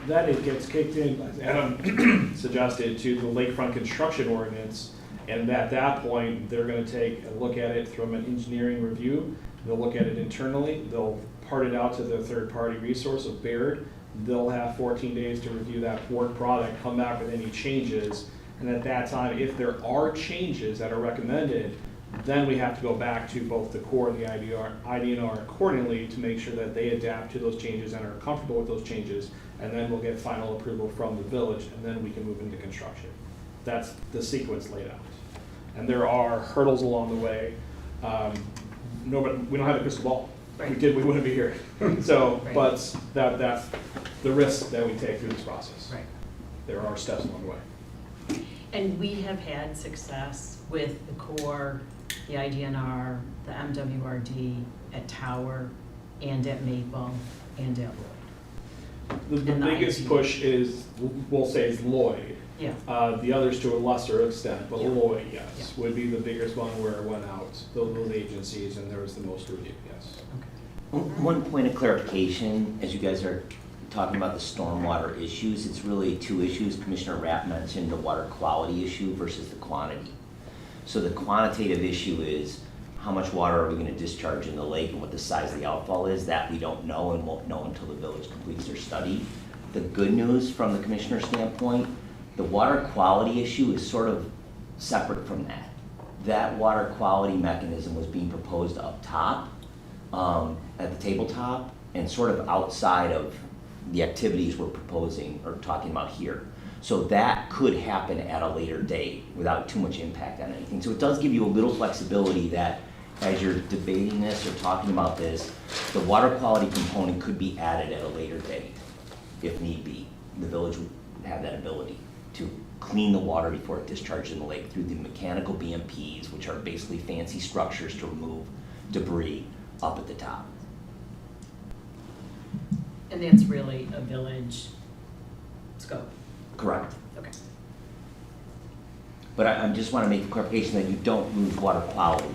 then it gets kicked in, as Adam suggested, to the lakefront construction ordinance. And at that point, they're gonna take a look at it from an engineering review. They'll look at it internally. They'll part it out to the third-party resource of Baird. They'll have 14 days to review that work product, come back with any changes. And at that time, if there are changes that are recommended, then we have to go back to both the Corps and the IDNR accordingly to make sure that they adapt to those changes and are comfortable with those changes. And then we'll get final approval from the village, and then we can move into construction. That's the sequence laid out. And there are hurdles along the way. We don't have a crystal ball. If we did, we wouldn't be here. So, Right. but that's the risk that we take through this process. Right. There are steps along the way. And we have had success with the Corps, the IDNR, the MWRD at Tower and at Maple and at Lloyd. The And the biggest IT. push is, we'll say, is Lloyd. Yeah. The others to a lesser extent, but Yeah. Lloyd, yes, would be the biggest one where it went out, those agencies, and there was the most review, yes. One point of clarification, as you guys are talking about the stormwater issues, it's really two issues. Commissioner Rapp mentioned the water quality issue versus the quantity. So the quantitative issue is how much water are we gonna discharge in the lake and what the size of the outfall is. That we don't know and won't know until the village completes their study. The good news from the commissioner's standpoint, the water quality issue is sort of separate from that. That water quality mechanism was being proposed up top, at the tabletop, and sort of outside of the activities we're proposing or talking about here. So that could happen at a later date without too much impact on anything. So it does give you a little flexibility that as you're debating this or talking about this, the water quality component could be added at a later date, if need be. The village would have that ability to clean the water before it discharges in the lake through the mechanical BMPs, which are basically fancy structures to remove debris up at the top. And that's really a village scope. Correct. Okay. But I just want to make the clarification that you don't lose water quality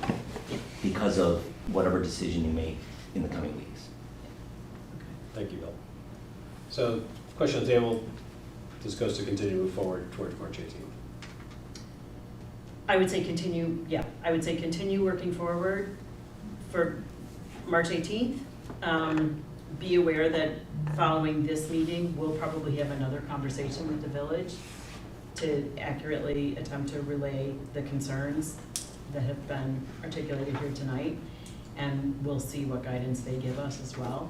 because of whatever decision you make in the coming weeks. Thank you, Bill. So, question on the table, this goes to continue to move forward towards March 18th. I would say continue, yeah, I would say continue working forward for March 18th. Be aware that following this meeting, we'll probably have another conversation with the village to accurately attempt to relay the concerns that have been articulated here tonight. And we'll see what guidance they give us as well.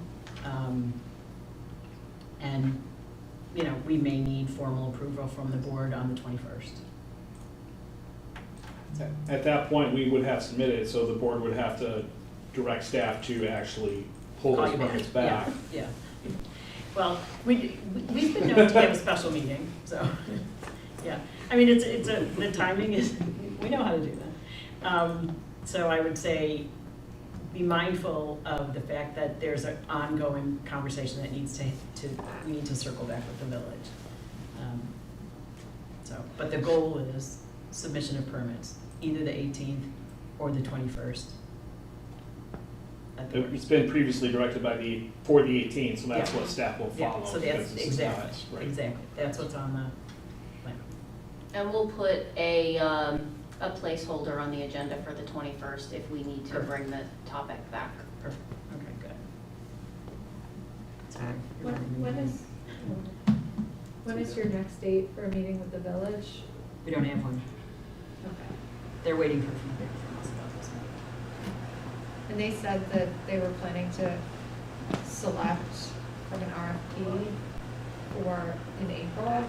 And, you know, we may need formal approval from the board on the 21st. At that point, we would have submitted, so the board would have to direct staff to actually pull Call those you back. permits back. Yeah. Well, we've been known to have a special meeting, so, yeah. I mean, the timing is, we know how to do that. So I would say, be mindful of the fact that there's an ongoing conversation that needs we need to circle back with the village. But the goal is submission of permits, either the 18th or the 21st. It's been previously directed for the 18th, so that's Yeah. what staff will Yeah, follow. so because that's this is not- exactly, right. exactly. That's what's on the plan. And we'll put a placeholder on the agenda for the 21st if we need to Perfect. bring the topic back. Perfect, okay, good. Sorry. When is, When is your next date for a meeting with the village? We don't have one. Okay. They're waiting for feedback from us about this. And they said that they were planning to select from an RFP for in April.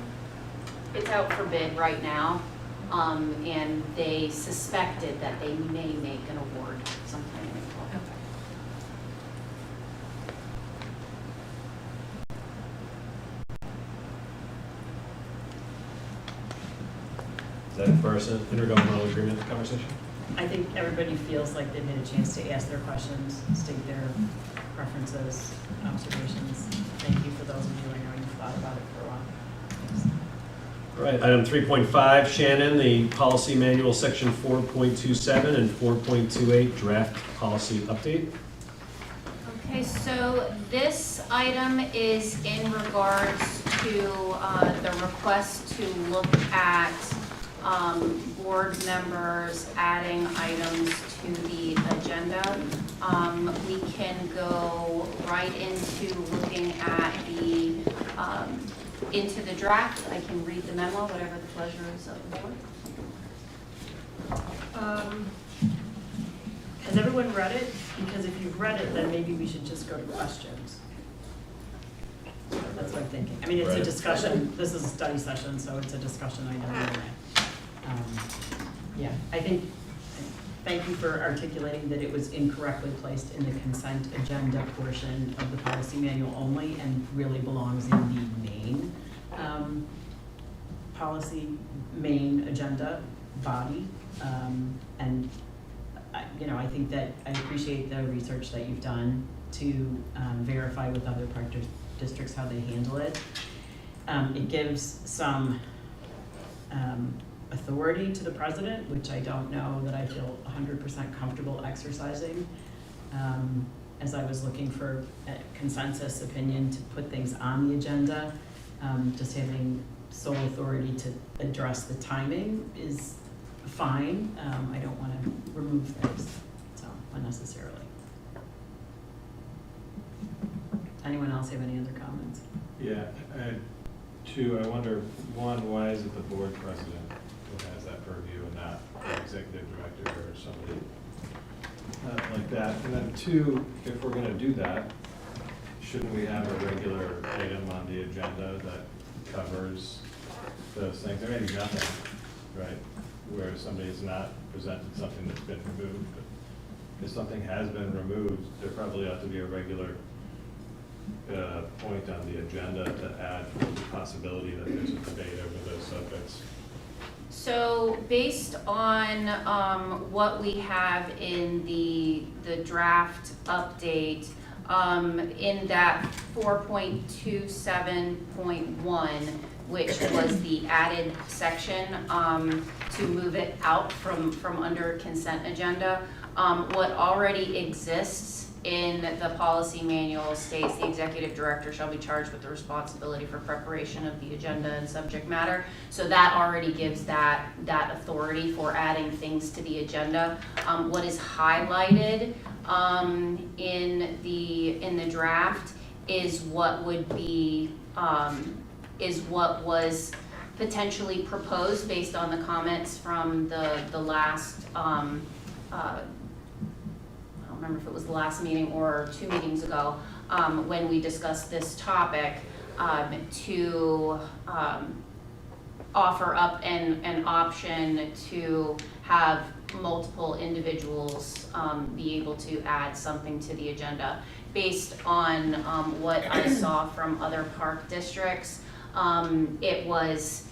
It's out for bid right now, and they suspected that they may make an award sometime in April. Okay. Is that for our intergovernmental agreement conversation? I think everybody feels like they've had a chance to ask their questions, state their preferences, observations. Thank you for those of you, I know you've thought about it for a while. Thanks. All right, item 3.5, Shannon, the policy manual, section 4.27 and 4.28, draft policy update. Okay, so this item is in regards to the request to look at board members adding items to the agenda. We can go right into looking at the into the draft. I can read the memo, whatever the pleasure is of the board. Has everyone read it? Because if you've read it, then maybe we should just go to questions. That's what I'm thinking. I mean, it's Right. a discussion, this is a study session, so it's a discussion item anyway. Yeah, I think, thank you for articulating that it was incorrectly placed in the consent agenda portion of the policy manual only and really belongs in the main policy, main agenda body. And I think that I appreciate the research that you've done to verify with other park districts how they handle it. It gives some authority to the president, which I don't know that I feel 100% comfortable exercising. As I was looking for a consensus opinion to put things on the agenda, just having sole authority to address the timing is fine. I don't want to remove things so unnecessarily. Anyone else have any other comments? Yeah, two, I wonder, one, why is it the board president who has that purview and not the executive director or somebody like that? And then two, if we're gonna do that, shouldn't we have a regular item on the agenda that covers those things? There may be nothing, right, where somebody's not presented something that's been removed, but if something has been removed, there probably ought to be a regular point on the agenda to add for the possibility that there's a debate over those subjects. So based on what we have in the draft update, in that 4.27.1, which was the added section to move it out from under consent agenda, what already exists in the policy manual states the executive director shall be charged with the responsibility for preparation of the agenda and subject matter. So that already gives that authority for adding things to the agenda. What is highlighted in the draft is what would be is what was potentially proposed based on the comments from the last I don't remember if it was the last meeting or 2 meetings ago, when we discussed this topic, to offer up an option to have multiple individuals be able to add something to the agenda. Based on what I saw from other park districts, it was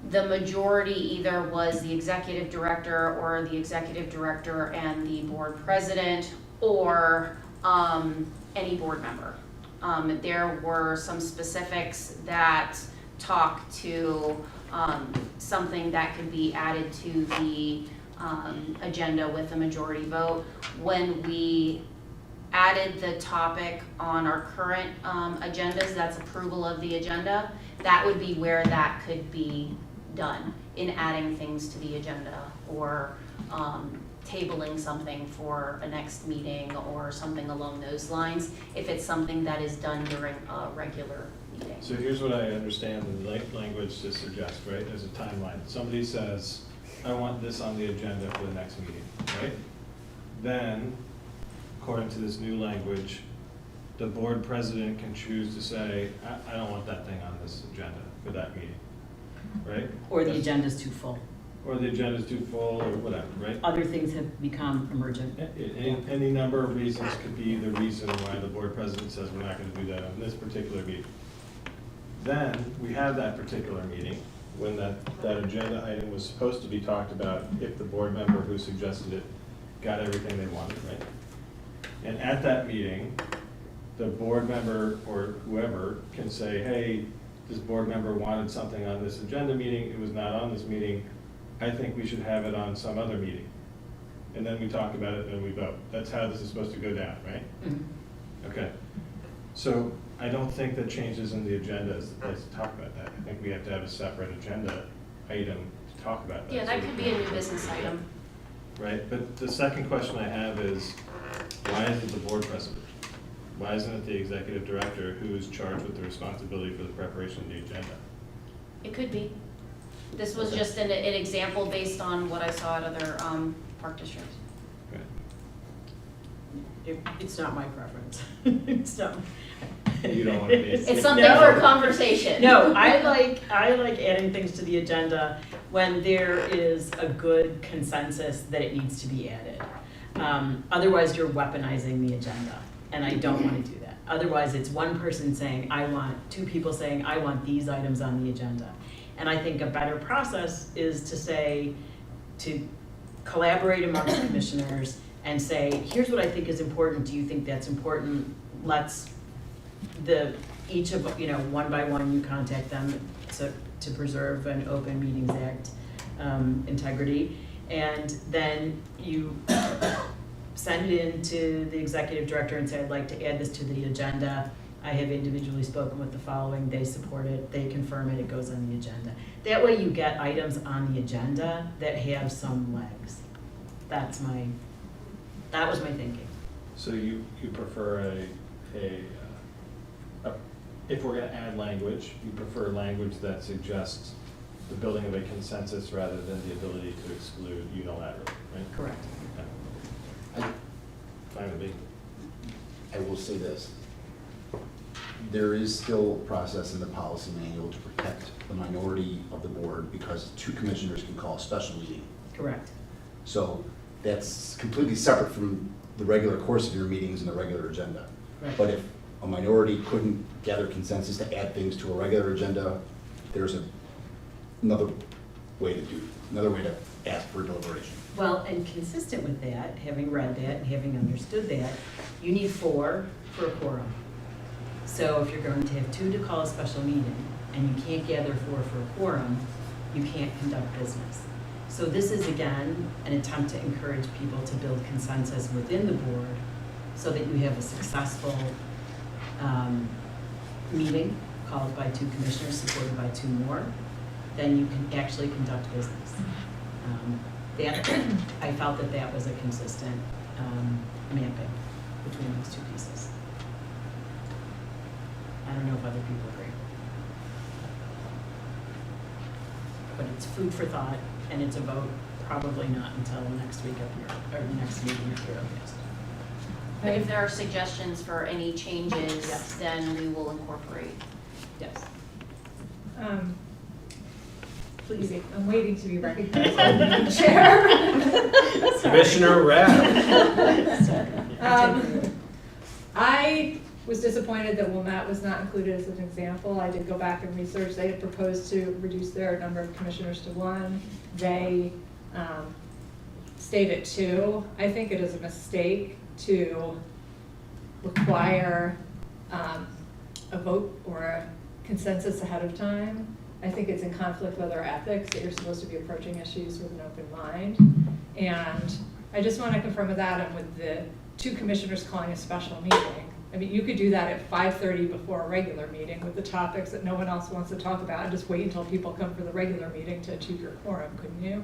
the majority either was the executive director or the executive director and the board president or any board member. There were some specifics that talk to something that could be added to the agenda with a majority vote. When we added the topic on our current agendas, that's approval of the agenda, that would be where that could be done, in adding things to the agenda or tabling something for a next meeting or something along those lines, if it's something that is done during a regular meeting. So here's what I understand the language to suggest, right? There's a timeline. Somebody says, I want this on the agenda for the next meeting, right? Then, according to this new language, the board president can choose to say, I don't want that thing on this agenda for that meeting, right? Or the agenda's too full. Or the agenda's too full, or whatever, right? Other things have become emergent. Any number of reasons could be the reason why the board president says we're not gonna do that on this particular meeting. Then, we have that particular meeting, when that agenda item was supposed to be talked about, if the board member who suggested it got everything they wanted, right? And at that meeting, the board member or whoever can say, hey, this board member wanted something on this agenda meeting, it was not on this meeting, I think we should have it on some other meeting. And then we talk about it and we vote. That's how this is supposed to go down, right? Mm-hmm. Okay. So I don't think that changes in the agenda is the place to talk about that. I think we have to have a separate agenda item to talk about that. Yeah, that could be a new business item. Right, but the second question I have is, why is it the board president? Why isn't it the executive director who is charged with the responsibility for the preparation of the agenda? It could be. This was just an example based on what I saw at other park districts. It's not my preference. It's not. You don't want to be. It's something for conversation. No, I like adding things to the agenda when there is a good consensus that it needs to be added. Otherwise, you're weaponizing the agenda, and I don't want to do that. Otherwise, it's one person saying, two people saying, I want these items on the agenda. And I think a better process is to collaborate amongst commissioners and say, here's what I think is important. Do you think that's important? Each of, one by one, you contact them to preserve an Open Meetings Act integrity. And then you send it in to the executive director and say, I'd like to add this to the agenda. I have individually spoken with the following, they support it, they confirm it, it goes on the agenda. That way you get items on the agenda that have some legs. That was my thinking. So you prefer if we're gonna add language, you prefer language that suggests the building of a consensus rather than the ability to exclude unilaterally, right? Correct. Okay. Fine with me. I will say this. There is still a process in the policy manual to protect the minority of the board because 2 commissioners can call a special meeting. Correct. So that's completely separate from the regular course of your meetings and the regular agenda. Right. But if a minority couldn't gather consensus to add things to a regular agenda, there's another way to ask for deliberation. Well, and consistent with that, having read that and having understood that, you need 4 for a quorum. So if you're going to have 2 to call a special meeting and you can't gather 4 for a quorum, you can't conduct business. So this is, again, an attempt to encourage people to build consensus within the board so that you have a successful meeting called by 2 commissioners, supported by 2 more. Then you can actually conduct business. I felt that was a consistent mapping between those 2 pieces. I don't know if other people agree. But it's food for thought, and it's a vote probably not until next week or the next meeting at your earliest. But if there are suggestions for any changes, Yes. then we will incorporate. Yes. Please, I'm waiting to be recognized by the chair. Commissioner Rapp. I was disappointed that Wilmette was not included as an example. I did go back and research. They had proposed to reduce their number of commissioners to 1. They stayed at 2. I think it is a mistake to require a vote or a consensus ahead of time. I think it's in conflict with our ethics that you're supposed to be approaching issues with an open mind. And I just want to confirm with Adam, with the 2 commissioners calling a special meeting. I mean, you could do that at 5:30 before a regular meeting with the topics that no one else wants to talk about and just wait until people come for the regular meeting to achieve your quorum, couldn't you?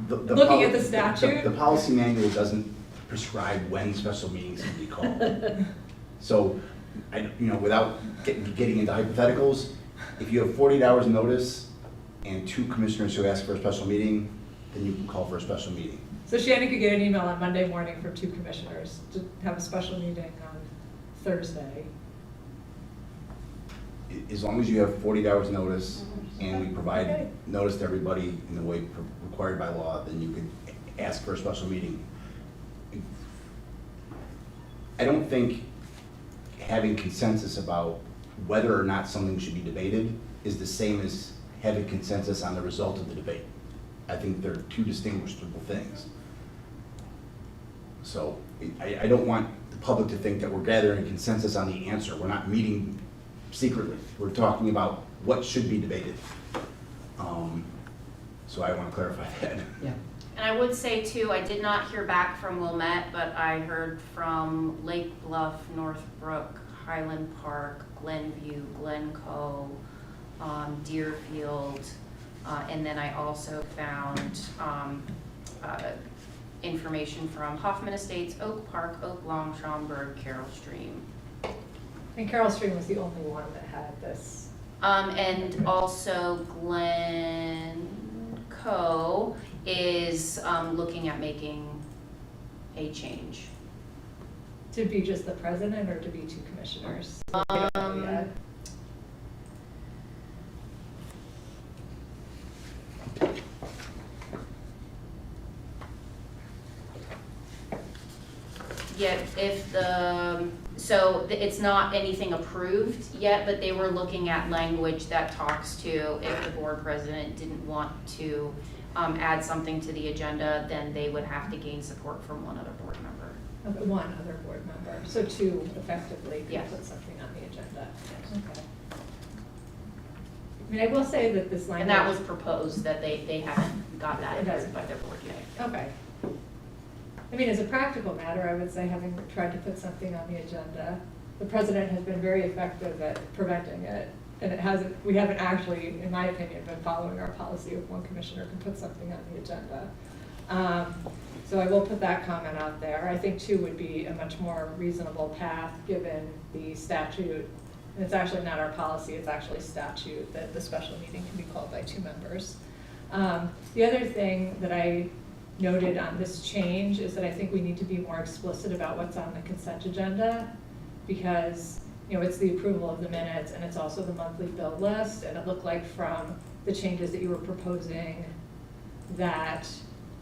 Looking at the statute? The policy manual doesn't prescribe when special meetings can be called. So without getting into hypotheticals, if you have 48 hours notice and 2 commissioners who ask for a special meeting, then you can call for a special meeting. So Shannon could get an email on Monday morning from 2 commissioners to have a special meeting on Thursday. As long as you have 48 hours notice and we provide Okay. notice to everybody in the way required by law, then you can ask for a special meeting. I don't think having consensus about whether or not something should be debated is the same as having consensus on the result of the debate. I think they're 2 distinguishable things. So I don't want the public to think that we're gathering consensus on the answer. We're not meeting secretly. We're talking about what should be debated. So I want to clarify that. Yeah. And I would say too, I did not hear back from Wilmette, but I heard from Lake Bluff, Northbrook, Highland Park, Glenview, Glencoe, Deerfield, and then I also found information from Hoffman Estates, Oak Park, Oak Long, Schaumburg, Carroll Stream. And Carroll Stream was the only one that had this. And also Glencoe is looking at making a change. To be just the president or to be 2 commissioners? We don't know yet. Yeah, if the, so it's not anything approved yet, but they were looking at language that talks to if the board president didn't want to add something to the agenda, then they would have to gain support from one other board member. Okay, 1 other board member, so 2 effectively can Yes. put something on the agenda. Okay. I mean, I will say that this language. And that was proposed, that they haven't got that It hasn't. by their board yet. Okay. I mean, as a practical matter, I would say having tried to put something on the agenda, the president has been very effective at preventing it. And we haven't actually, in my opinion, been following our policy of 1 commissioner can put something on the agenda. So I will put that comment out there. I think 2 would be a much more reasonable path, given the statute. And it's actually not our policy, it's actually statute that the special meeting can be called by 2 members. The other thing that I noted on this change is that I think we need to be more explicit about what's on the consent agenda, because, it's the approval of the minutes and it's also the monthly bill list, and it looked like from the changes that you were proposing that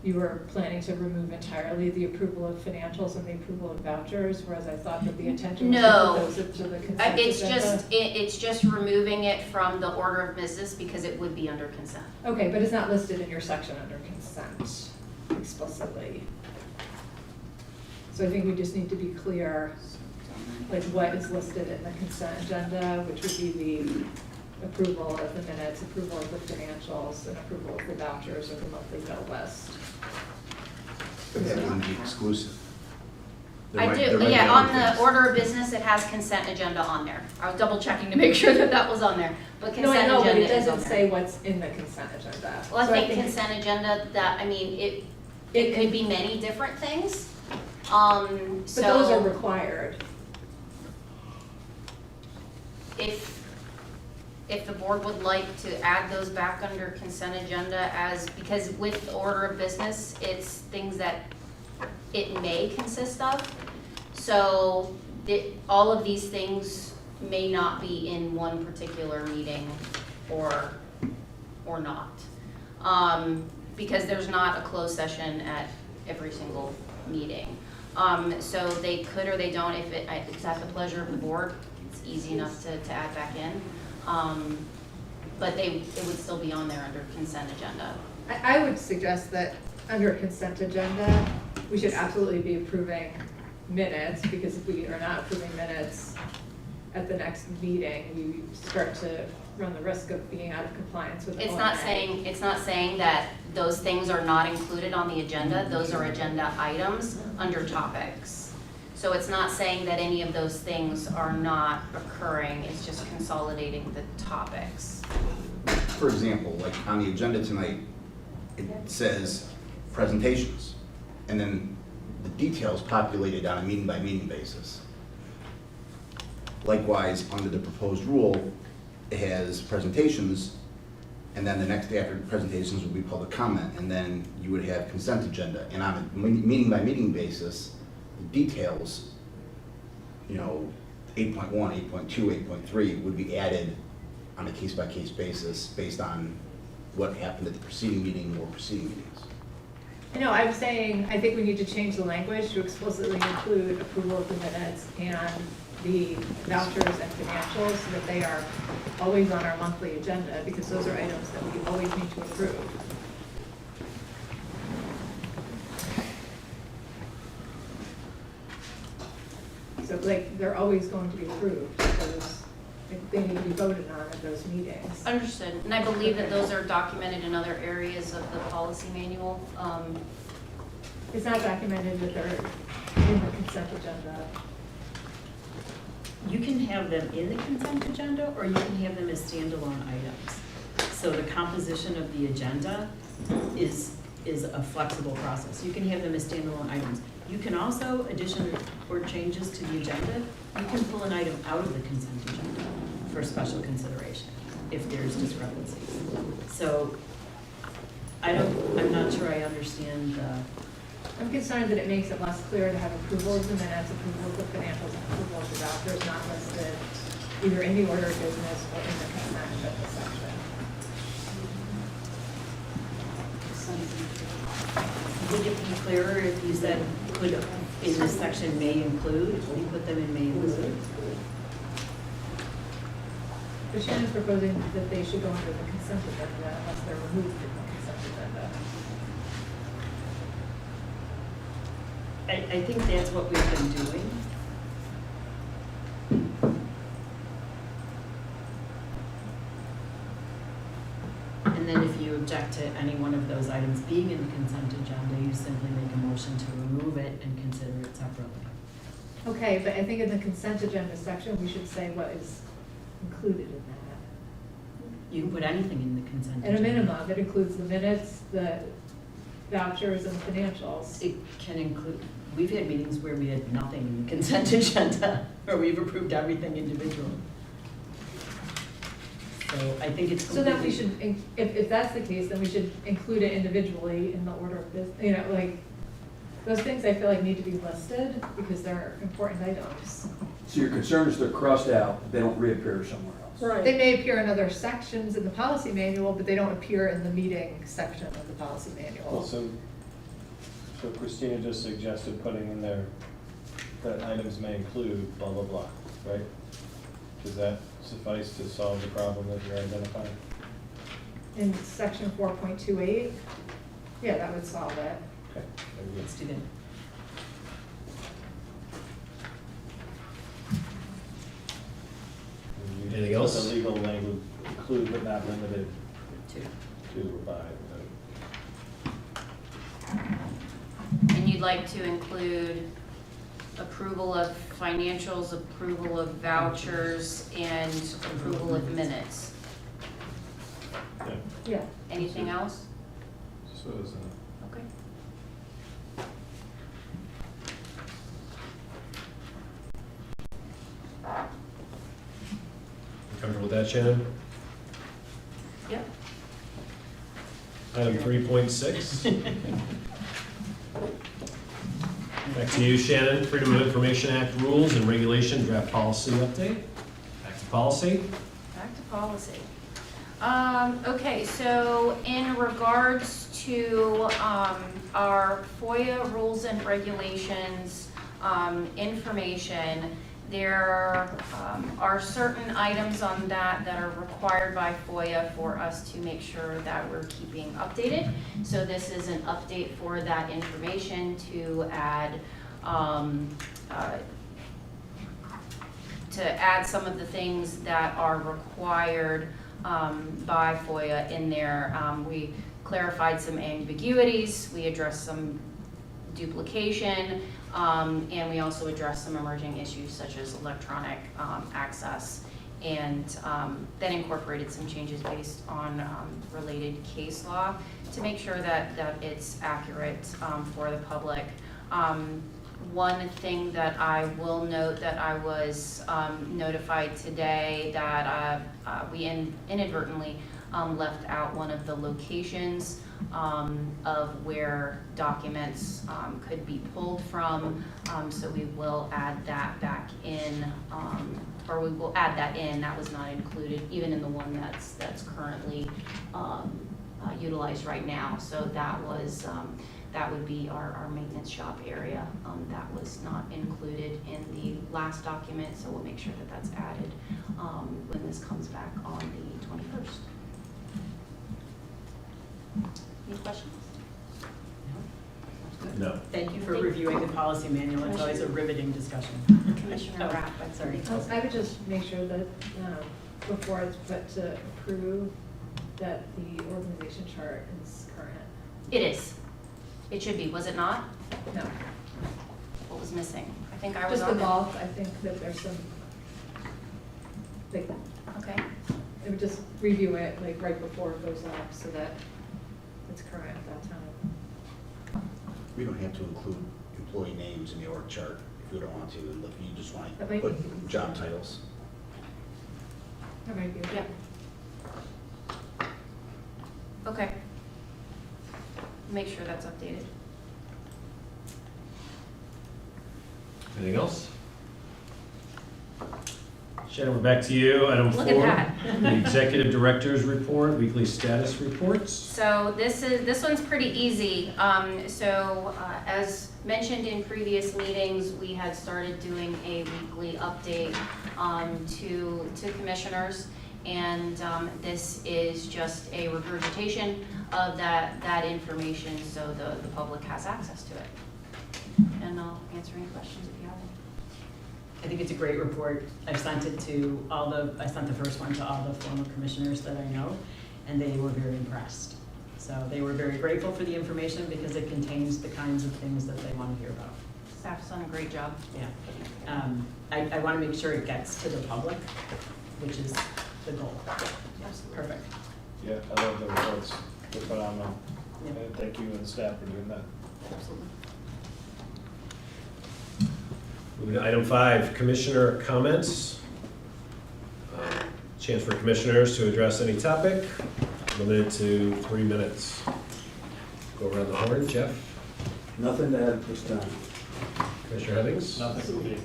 you were planning to remove entirely the approval of financials and the approval of vouchers, whereas I thought that the intention was to put those into the consent agenda. It's just removing it from the order of business because it would be under consent. Okay, but it's not listed in your section under consent explicitly. So I think we just need to be clear, like what is listed in the consent agenda, which would be the approval of the minutes, approval of the financials, and approval of the vouchers or the monthly bill list. But that wouldn't be exclusive. There I might- do, there might be yeah, other on the things. order of business, it has consent agenda on there. I was double checking to make sure that that was on there, but No, I consent know, but agenda it is on doesn't there. say what's in the consent agenda. Well, I So think consent agenda, that, I mean, it could be many different things. But those are So required. if the board would like to add those back under consent agenda because with the order of business, it's things that it may consist of. So all of these things may not be in one particular meeting or not. Because there's not a closed session at every single meeting. So they could or they don't, if it's at the pleasure of the board, it's easy enough to add back in. But it would still be on there under consent agenda. I would suggest that under consent agenda, we should absolutely be approving minutes, because if we are not approving minutes at the next meeting, we start to run the risk of being out of compliance with the It's OMA. not saying that those things are not included on the agenda. Those are agenda items under topics. So it's not saying that any of those things are not occurring. It's just consolidating the topics. For example, like on the agenda tonight, it says presentations, and then the details populated on a meeting by meeting basis. Likewise, under the proposed rule, it has presentations, and then the next day after presentations would be public comment, and then you would have consent agenda. And on a meeting by meeting basis, the details, 8.1, 8.2, 8.3 would be added on a case by case basis based on what happened at the preceding meeting or preceding meetings. No, I'm saying, I think we need to change the language to explicitly include approval of the minutes and the vouchers and financials, so that they are always on our monthly agenda, because those are items that we always need to approve. So like, they're always going to be approved, because they need to be voted on at those meetings. Understood, and I believe that those are documented in other areas of the policy manual. It's not documented that they're in the consent agenda. You can have them in the consent agenda, or you can have them as standalone items. So the composition of the agenda is a flexible process. You can have them as standalone items. You can also, addition or changes to the agenda, you can pull an item out of the consent agenda for special consideration if there's discrepancies. So I'm not sure I understand the. I'm concerned that it makes it less clear to have approval of the minutes, approval of the financials, and approval of the vouchers not listed either in the order of business or in the consent agenda section. Would it be clearer if you said could, in this section, may include, you put them in may include? But Shannon's proposing that they should go under the consent agenda unless they're removed from the consent agenda. I think that's what we've been doing. And then if you object to any one of those items being in the consent agenda, you simply make a motion to remove it and consider it separately. Okay, but I think in the consent agenda section, we should say what is included in that. You can put anything in the consent At agenda. a minimum, that includes the minutes, the vouchers, and the financials. It can include, we've had meetings where we had nothing in the consent agenda, or we've approved everything individually. So I think it's So then we completely- should, if that's the case, then we should include it individually in the order of business, like, those things I feel like need to be listed because they're important items. So your concern is they're crossed out, they don't reappear somewhere else? They may appear in other sections in the policy manual, but they don't appear in the meeting section of the policy Well, manual. so Christina just suggested putting in there that items may include blah, blah, blah, right? Does that suffice to solve the problem that you're identifying? In section 4.28, yeah, that would solve it. Okay, very good. Let's do that. And you Anything put else? The legal language, include but not limited Two. to or by. And you'd like to include approval of financials, approval of vouchers, and approval of minutes. Yeah, Yeah. Anything else? so is Okay. You comfortable with that, Shannon? Yep. Item 3.6. Back to you, Shannon. Freedom of Information Act rules and regulation draft policy update. Back to policy. Back to policy. Okay, so in regards to our FOIA rules and regulations information, there are certain items on that are required by FOIA for us to make sure that we're keeping updated. So this is an update for that information to add some of the things that are required by FOIA in there. We clarified some ambiguities, we addressed some duplication, and we also addressed some emerging issues such as electronic access, and then incorporated some changes based on related case law to make sure that it's accurate for the public. one thing that I will note that I was notified today that we inadvertently left out one of the locations of where documents could be pulled from. So we will add that back in, or we will add that in. That was not included even in the one that's currently utilized right now. So that was that would be our maintenance shop area. That was not included in the last document, so we'll make sure that that's added when this comes back on the 21st. Any questions? No. Thank you for reviewing the policy manual. It's always a riveting discussion. Commissioner Rapp, I'm sorry. I would just make sure that before it's put to approve, that the organization chart is current. It is. It should be, was it not? No. What was missing? I think I was Just the on there. bulk, I think that there's some, like, Okay. I would just review it like right before it goes up so that it's current at that time. We don't have to include employee names in the org chart if you don't want to, and if you just want That to might put be- job titles. That might be okay. Yeah. Okay. Make sure that's updated. Anything else? Shannon, we're back to you. Item 4. Look at that. The Executive Director's Report, Weekly Status Reports. So this one's pretty easy. As mentioned in previous meetings, we had started doing a weekly update to commissioners, and this is just a regurgitation of that information, so the public has access to it. And I'll answer any questions if you have any. I think it's a great report. I've sent it to I sent the first one to all the former commissioners that I know, and they were very impressed. So they were very grateful for the information because it contains the kinds of things that they want to hear about. Staff's done a great job. Yeah. I want to make sure it gets to the public, which is the goal. Absolutely. Perfect. Yeah, I love the reports. They're phenomenal. Yeah. And thank you and the staff for doing that. Absolutely. Moving to item 5, Commissioner comments. Chance for commissioners to address any topic, limited to 3 minutes. Go around the horn. Jeff? Nothing to add at this time. Commissioner Headings? Nothing for me.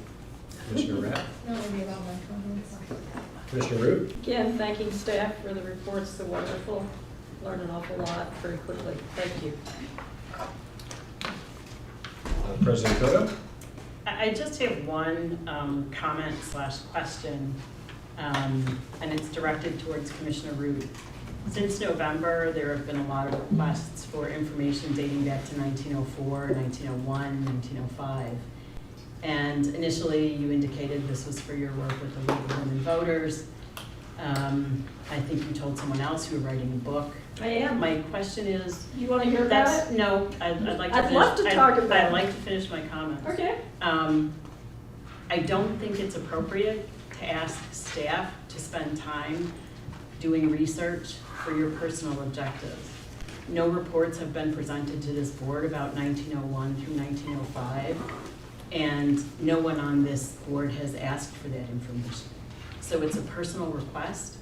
Commissioner Rapp? No, maybe about my comments. Commissioner Root? Again, thanking staff for the reports, they're wonderful. Learn an awful lot very quickly. Thank you. President Cotto? I just have one comment/question, and it's directed towards Commissioner Root. Since November, there have been a lot of requests for information dating back to 1904, 1901, 1905. And initially, you indicated this was for your work with the League of Women Voters. I think you told someone else you were writing a book. I am. My question is. You want to hear about it? No, I'd like to I'd finish. love to talk about it. I'd like to finish my comments. Okay. I don't think it's appropriate to ask staff to spend time doing research for your personal objectives. No reports have been presented to this board about 1901 through 1905, and no one on this board has asked for that information. So it's a personal request.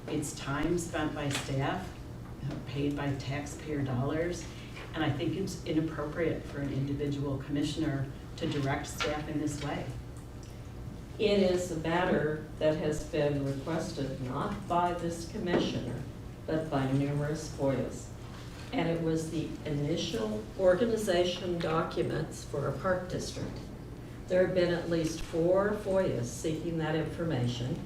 It's time spent by staff, paid by taxpayer dollars, and I think it's inappropriate for an individual commissioner to direct staff in this way. It is a matter that has been requested not by this commissioner, but by numerous FOIAs. And it was the initial organization documents for a park district. There have been at least 4 FOIAs seeking that information.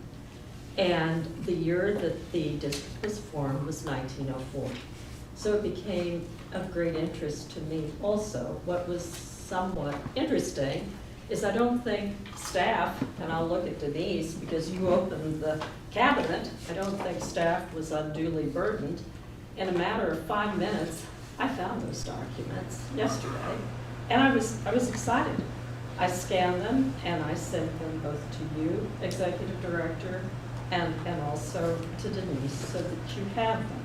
And the year that the district was formed was 1904. So it became of great interest to me also. What was somewhat interesting is I don't think staff, and I'll look at Denise because you opened the cabinet, I don't think staff was unduly burdened. In a matter of 5 minutes, I found those documents yesterday, and I was excited. I scanned them and I sent them both to you, Executive Director, and also to Denise so that you have them.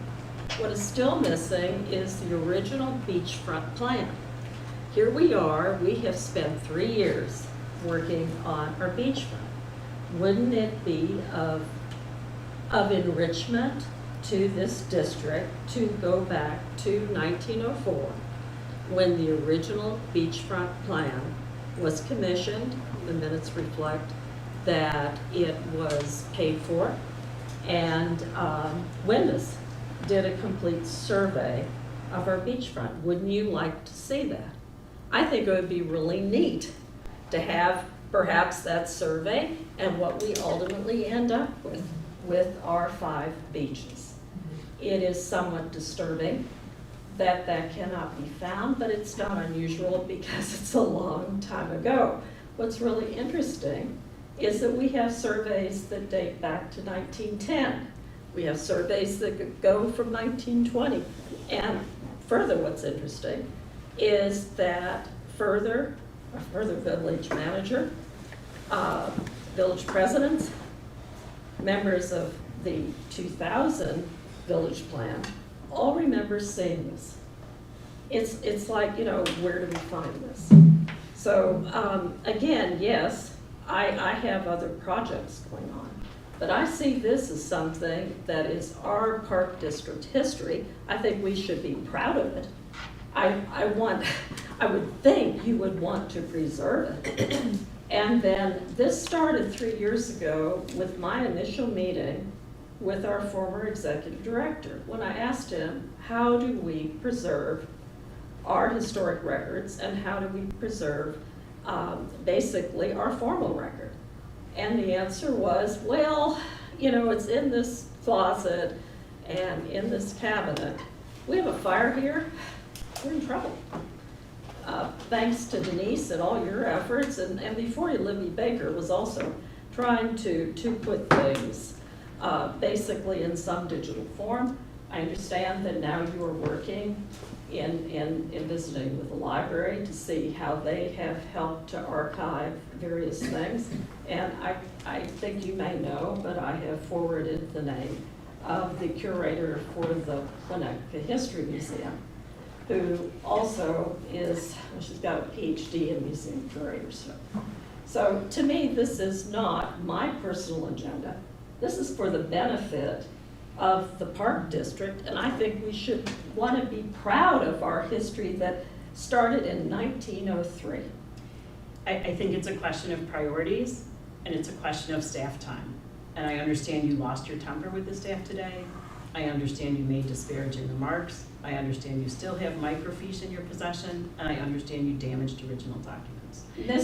What is still missing is the original beachfront plan. here we are, we have spent 3 years working on our beachfront. Wouldn't it be of enrichment to this district to go back to 1904, when the original beachfront plan was commissioned? The minutes reflect that it was paid for, and Windus did a complete survey of our beachfront. Wouldn't you like to see that? I think it would be really neat to have perhaps that survey and what we ultimately end up with our 5 beaches. It is somewhat disturbing that that cannot be found, but it's not unusual because it's a long time ago. What's really interesting is that we have surveys that date back to 1910. We have surveys that go from 1920. And further, what's interesting is that further village manager, village presidents, members of the 2000 village plan all remember seeing this. It's like, you know, where do we find this? So again, yes, I have other projects going on, but I see this as something that is our park district history. I think we should be proud of it. I would think you would want to preserve it. And then this started 3 years ago with my initial meeting with our former executive director, when I asked him, how do we preserve our historic records and how do we preserve basically our formal record? And the answer was, well, you know, it's in this closet and in this cabinet. We have a fire here, we're in trouble. Thanks to Denise and all your efforts, and before you, Libby Baker was also trying to put things basically in some digital form. I understand that now you are working in visiting with the library to see how they have helped to archive various things. And I think you may know, but I have forwarded the name of the curator for the Winnetka History Museum, who also is, well, she's got a PhD in museum curatorship. So to me, this is not my personal agenda. This is for the benefit of the Park District, and I think we should want to be proud of our history that started in 1903. I think it's a question of priorities, and it's a question of staff time. And I understand you lost your temper with the staff today. I understand you made disparaging remarks. I understand you still have microfiche in your possession, and I understand you damaged original documents.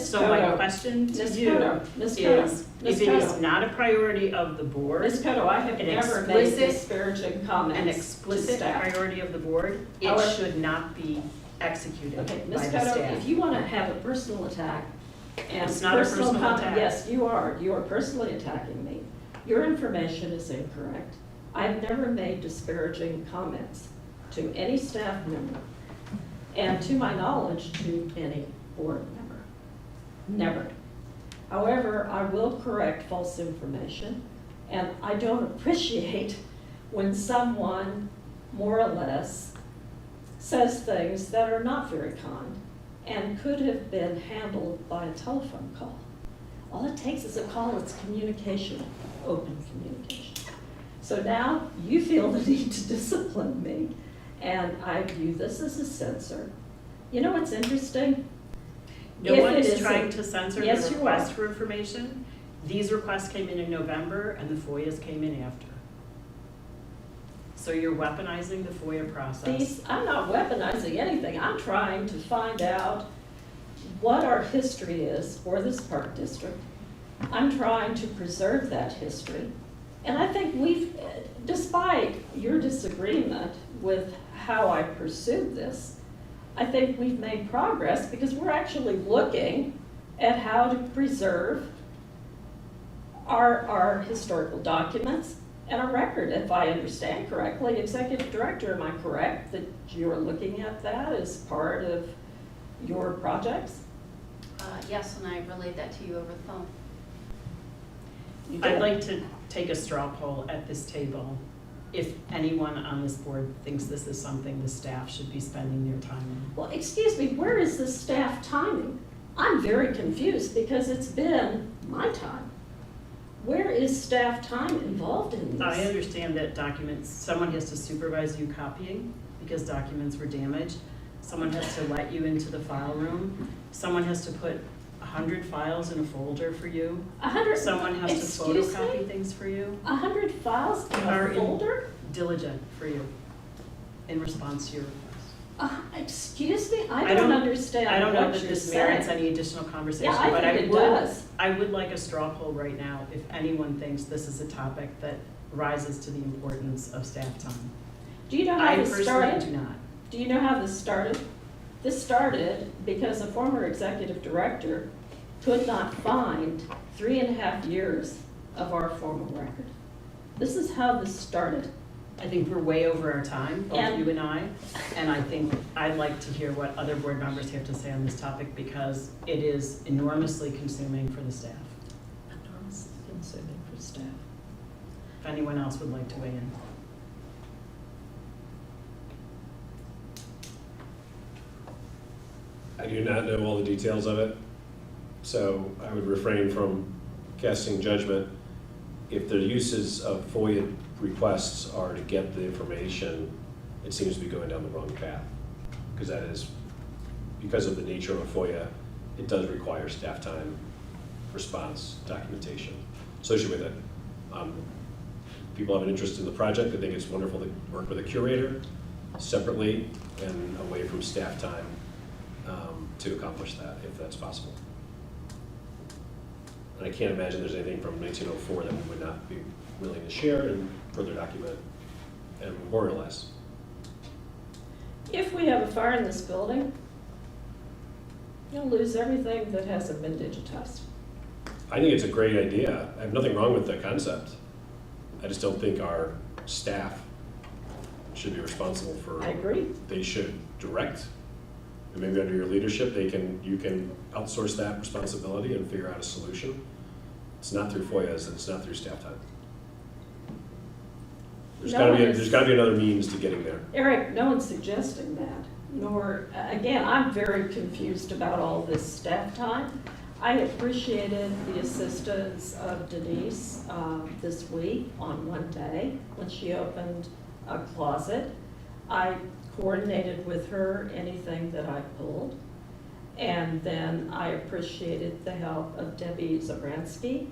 So my question to you is, if it is not a priority of the board, Ms. Cotto, I have never made disparaging comments. an explicit priority of the board, it should not be executed by Okay, the Ms. staff. Cotto, if you want to have a personal attack and It's not a personal attack. Yes, you are. You are personally attacking me. Your information is incorrect. I've never made disparaging comments to any staff member, and to my knowledge, to any board member. Never. However, I will correct false information, and I don't appreciate when someone more or less says things that are not very kind and could have been handled by a telephone call. All it takes is a call, it's communication, open communication. So now you feel the need to discipline me, and I view this as a censor. You know what's interesting? No If one it is is trying a- to censor Yes, the you request are. for information. These requests came in November and the FOIAs came in after. So you're weaponizing the FOIA process. I'm not weaponizing anything. I'm trying to find out what our history is for this park district. I'm trying to preserve that history. And I think we've, despite your disagreement with how I pursued this, I think we've made progress because we're actually looking at how to preserve our historical documents and our record. If I understand correctly, Executive Director, am I correct that you're looking at that as part of your projects? Yes, and I relayed that to you over the phone. I'd like to take a straw poll at this table if anyone on this board thinks this is something the staff should be spending their time on. Well, excuse me, where is the staff timing? I'm very confused because it's been my time. Where is staff time involved in I this? understand that documents, someone has to supervise you copying because documents were damaged. Someone has to let you into the file room. Someone has to put 100 files in a folder for you. 100, Someone has to excuse me? photocopy things for you. 100 files in Are a in- folder? Diligent for you in response to your request. Excuse me, I don't understand I don't know what that you're this merits saying. any additional conversation, Yeah, I but think it does. I would like a straw poll right now if anyone thinks this is a topic that rises to the importance of staff time. Do you know I how this personally started? do not. Do you know how this started? This started because a former executive director could not find 3.5 years of our formal record. This is how this started. I think we're way over our time, both And- you and I think I'd like to hear what other board members have to say on this topic because it is enormously consuming for the staff. Enormously consuming for staff. If anyone else would like to weigh in. I do not know all the details of it, so I would refrain from casting judgment. If the uses of FOIA requests are to get the information, it seems to be going down the wrong path. Because that is, because of the nature of a FOIA, it does require staff time, response, documentation associated with it. People have an interest in the project. I think it's wonderful to work with a curator separately and away from staff time to accomplish that, if that's possible. And I can't imagine there's anything from 1904 that we would not be willing to share and further document and memorialize. If we have a fire in this building, you'll lose everything that hasn't been digitized. I think it's a great idea. I have nothing wrong with the concept. I just don't think our staff should be responsible for. I agree. They should direct, and maybe under your leadership, you can outsource that responsibility and figure out a solution. It's not through FOIAs, and it's not through staff time. There's gotta be another means to getting there. Eric, no one's suggesting that, nor, again, I'm very confused about all this staff time. I appreciated the assistance of Denise this week on one day when she opened a closet. I coordinated with her anything that I pulled. And then I appreciated the help of Debbie Zabransky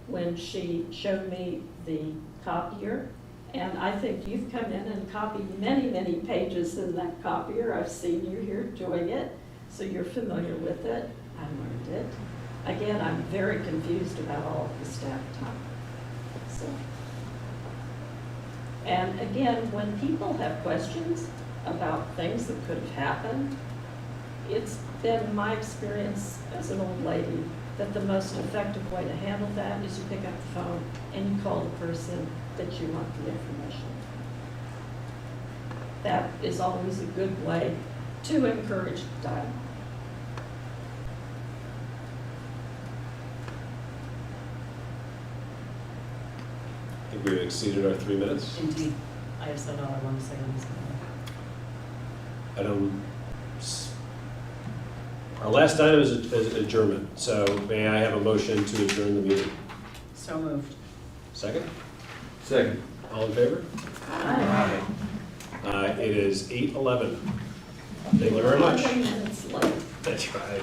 when she showed me the copier. And I think you've come in and copied many, many pages in that copier. I've seen you here doing it, so you're familiar with it. I learned it. Again, I'm very confused about all of the staff time. So, and again, when people have questions about things that could have happened, it's been my experience as an old lady that the most effective way to handle that is you pick up the phone and you call the person that you want the information. That is always a good way to encourage dialogue. I think we've exceeded our 3 minutes. Indeed, I have said all I want to say on this matter. Our last item is adjournment, so may I have a motion to adjourn the meeting? So moved. Second? Second. All in favor? Aye. It is 8:11. Thank you very much. 20 minutes late. That's right.